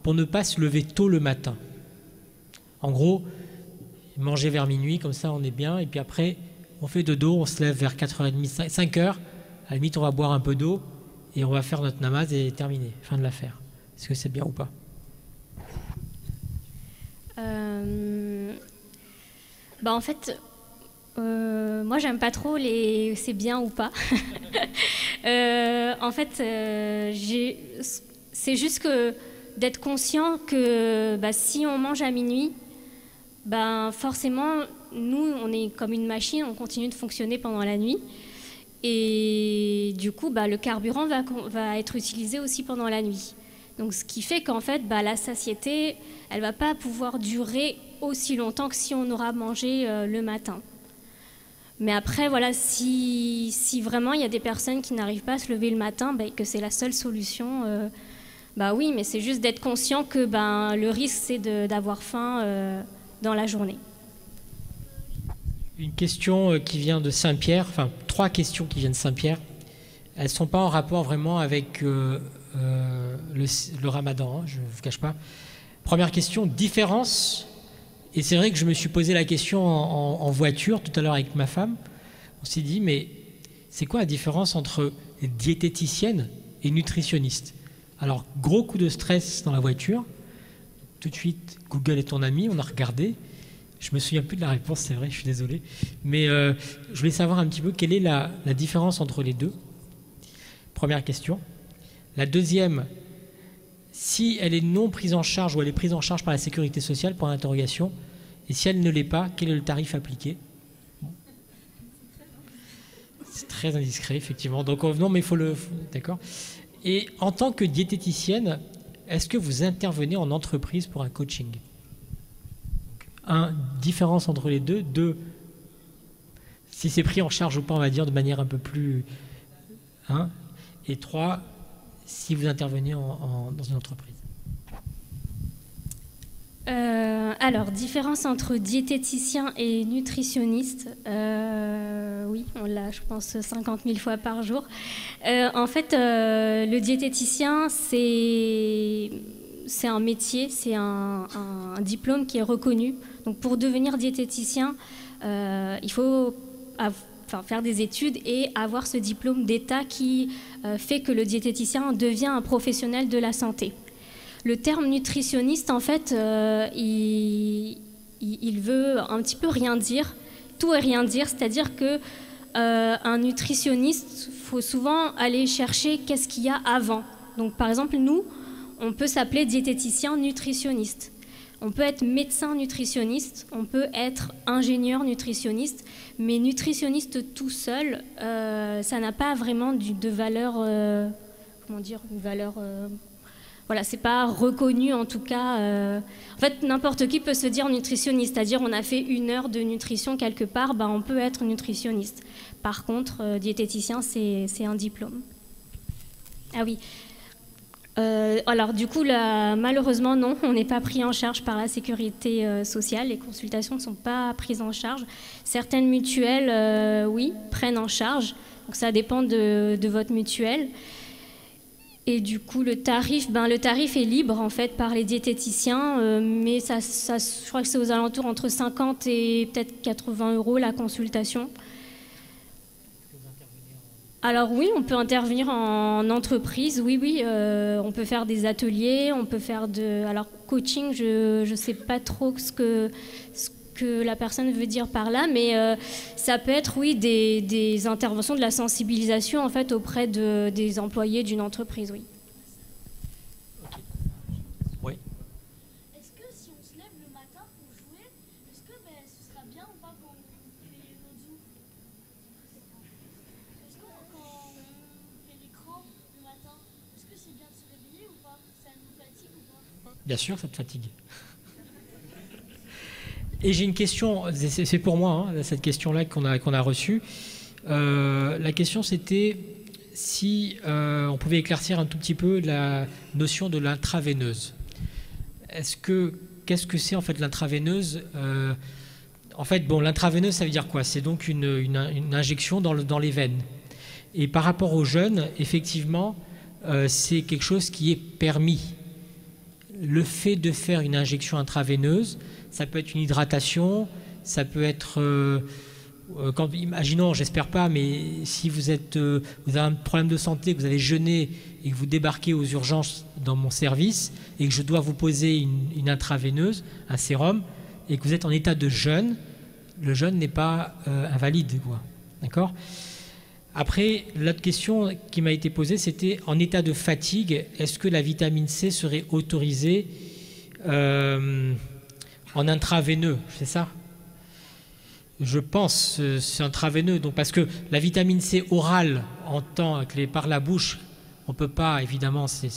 pour ne pas se lever tôt le matin? En gros, manger vers minuit, comme ça on est bien, et puis après on fait dodo, on se lève vers 4h30, 5h, à la limite on va boire un peu d'eau et on va faire notre namaz et terminer, fin de l'affaire. Est-ce que c'est bien ou pas? En fait... moi, j'aime pas trop les c'est bien ou pas. En fait, c'est juste que d'être conscient que si on mange à minuit, forcément, nous, on est comme une machine, on continue de fonctionner pendant la nuit. Et du coup, le carburant va être utilisé aussi pendant la nuit. Donc, ce qui fait qu'en fait, la satiété, elle va pas pouvoir durer aussi longtemps que si on aura mangé le matin. Mais après, voilà, si vraiment il y a des personnes qui n'arrivent pas à se lever le matin, et que c'est la seule solution, oui, mais c'est juste d'être conscient que le risque, c'est d'avoir faim dans la journée. Une question qui vient de Saint-Pierre, enfin 3 questions qui viennent de Saint-Pierre. Elles ne sont pas en rapport vraiment avec le ramadan, je ne vous cache pas. Première question, différence. Et c'est vrai que je me suis posé la question en voiture tout à l'heure avec ma femme. On s'est dit, mais c'est quoi la différence entre diététicienne et nutritionniste? Alors, gros coup de stress dans la voiture. Tout de suite, Google est ton ami, on a regardé. Je me souviens plus de la réponse, c'est vrai, je suis désolé. Mais je voulais savoir un petit peu quelle est la différence entre les deux. Première question. La deuxième, si elle est non prise en charge ou elle est prise en charge par la sécurité sociale, pour l'interrogation, et si elle ne l'est pas, quel est le tarif appliqué? C'est très indiscret, effectivement. Donc, non, mais il faut le... D'accord. Et en tant que diététicienne, est-ce que vous intervenez en entreprise pour un coaching? Différence entre les deux. 2, si c'est pris en charge ou pas, on va dire, de manière un peu plus... Et 3, si vous intervenez dans une entreprise. Alors, différence entre diététicien et nutritionniste, oui, on l'a, je pense, 50 000 fois par jour. En fait, le diététicien, c'est un métier, c'est un diplôme qui est reconnu. Donc, pour devenir diététicien, il faut faire des études et avoir ce diplôme d'État qui fait que le diététicien devient un professionnel de la santé. Le terme nutritionniste, en fait, il veut un petit peu rien dire, tout et rien dire, c'est-à-dire que un nutritionniste, faut souvent aller chercher qu'est-ce qu'il y a avant. Donc, par exemple, nous, on peut s'appeler diététicien nutritionniste. On peut être médecin nutritionniste, on peut être ingénieur nutritionniste, mais nutritionniste tout seul, ça n'a pas vraiment de valeur, une valeur... Voilà, c'est pas reconnu en tout cas. En fait, n'importe qui peut se dire nutritionniste, c'est-à-dire on a fait 1 heure de nutrition quelque part, on peut être nutritionniste. Par contre, diététicien, c'est un diplôme. Ah oui. Alors du coup, là, malheureusement, non, on n'est pas pris en charge par la sécurité sociale. Les consultations ne sont pas prises en charge. Certaines mutuelles, oui, prennent en charge. Donc ça dépend de votre mutuelle. Et du coup, le tarif est libre en fait par les diététiciens, mais je crois que c'est aux alentours entre 50 et peut-être 80 € la consultation. Alors oui, on peut intervenir en entreprise, oui, on peut faire des ateliers, on peut faire alors coaching, je ne sais pas trop ce que la personne veut dire par là, mais ça peut être, oui, des interventions, de la sensibilisation en fait auprès des employés d'une entreprise, oui. Oui. Est-ce que si on se lève le matin pour jouer, est-ce que ce sera bien ou pas quand on fait notre Zoom? Est-ce que quand on fait l'écran le matin, est-ce que c'est bien de se réveiller ou pas? Ça nous fatigue ou pas? Bien sûr, ça te fatigue. Et j'ai une question, c'est pour moi, hein, cette question-là qu'on a reçue. La question, c'était si on pouvait éclaircir un tout petit peu la notion de l'intraveineuse. Qu'est-ce que c'est en fait l'intraveineuse? En fait, bon, l'intraveineuse, ça veut dire quoi? C'est donc une injection dans les veines. Et par rapport aux jeunes, effectivement, c'est quelque chose qui est permis. Le fait de faire une injection intraveineuse, ça peut être une hydratation, ça peut être, imaginons, j'espère pas, mais si vous avez un problème de santé, que vous avez jeûné et que vous débarquez aux urgences dans mon service et que je dois vous poser une intraveineuse, un sérum, et que vous êtes en état de jeûne, le jeûne n'est pas invalide, quoi. D'accord ? Après, l'autre question qui m'a été posée, c'était en état de fatigue, est-ce que la vitamine C serait autorisée en intraveineux, c'est ça? Je pense c'est intraveineux, donc parce que la vitamine C orale, par la bouche, on ne peut pas, évidemment, c'est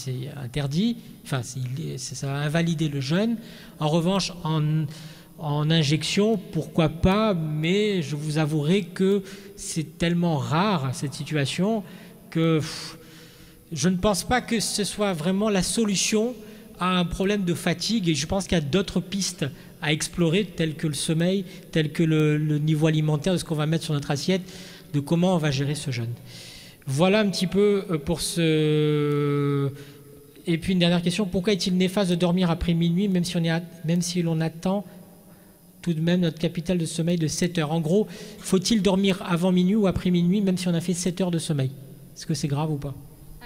interdit, enfin, ça va invalider le jeûne. En revanche, en injection, pourquoi pas, mais je vous avouerai que c'est tellement rare, cette situation, que je ne pense pas que ce soit vraiment la solution à un problème de fatigue, et je pense qu'il y a d'autres pistes à explorer, telles que le sommeil, telles que le niveau alimentaire de ce qu'on va mettre sur notre assiette, de comment on va gérer ce jeûne. Voilà un petit peu pour ce... Et puis une dernière question, pourquoi est-il néfaste de dormir après minuit, même si l'on attend tout de même notre capital de sommeil de 7 heures? En gros, faut-il dormir avant minuit ou après minuit, même si on a fait 7 heures de sommeil? Est-ce que c'est grave ou pas?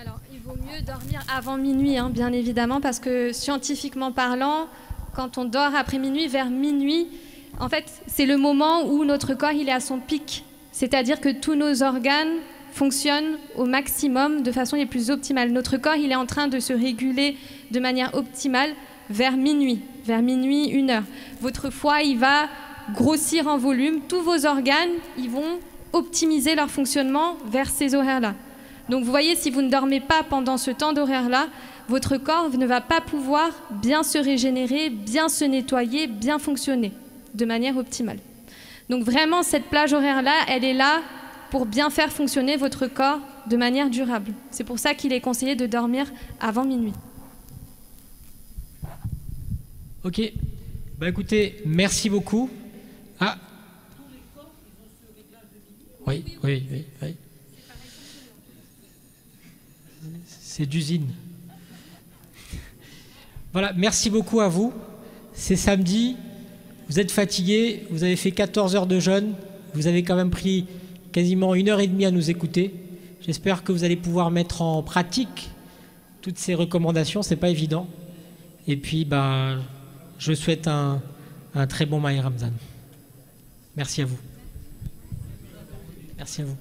Alors, il vaut mieux dormir avant minuit, hein, bien évidemment, parce que scientifiquement parlant, quand on dort après minuit, vers minuit, en fait, c'est le moment où notre corps il est à son pic. C'est-à-dire que tous nos organes fonctionnent au maximum, de façon les plus optimales. Notre corps, il est en train de se réguler de manière optimale vers minuit, 1 heure. Votre foie, il va grossir en volume. Tous vos organes, ils vont optimiser leur fonctionnement vers ces horaires-là. Donc vous voyez, si vous ne dormez pas pendant ce temps d'horaire-là, votre corps ne va pas pouvoir bien se régénérer, bien se nettoyer, bien fonctionner de manière optimale. Donc vraiment, cette plage horaire-là, elle est là pour bien faire fonctionner votre corps de manière durable. C'est pour ça qu'il est conseillé de dormir avant minuit. Ok. Bah écoutez, merci beaucoup. Ah. Oui. C'est d'usine. Voilà, merci beaucoup à vous. C'est samedi, vous êtes fatigués, vous avez fait 14 heures de jeûne, vous avez quand même pris quasiment 1h30 à nous écouter. J'espère que vous allez pouvoir mettre en pratique toutes ces recommandations, c'est pas évident. Et puis, je souhaite un très bon Maï Ramzan. Merci à vous. Merci à vous.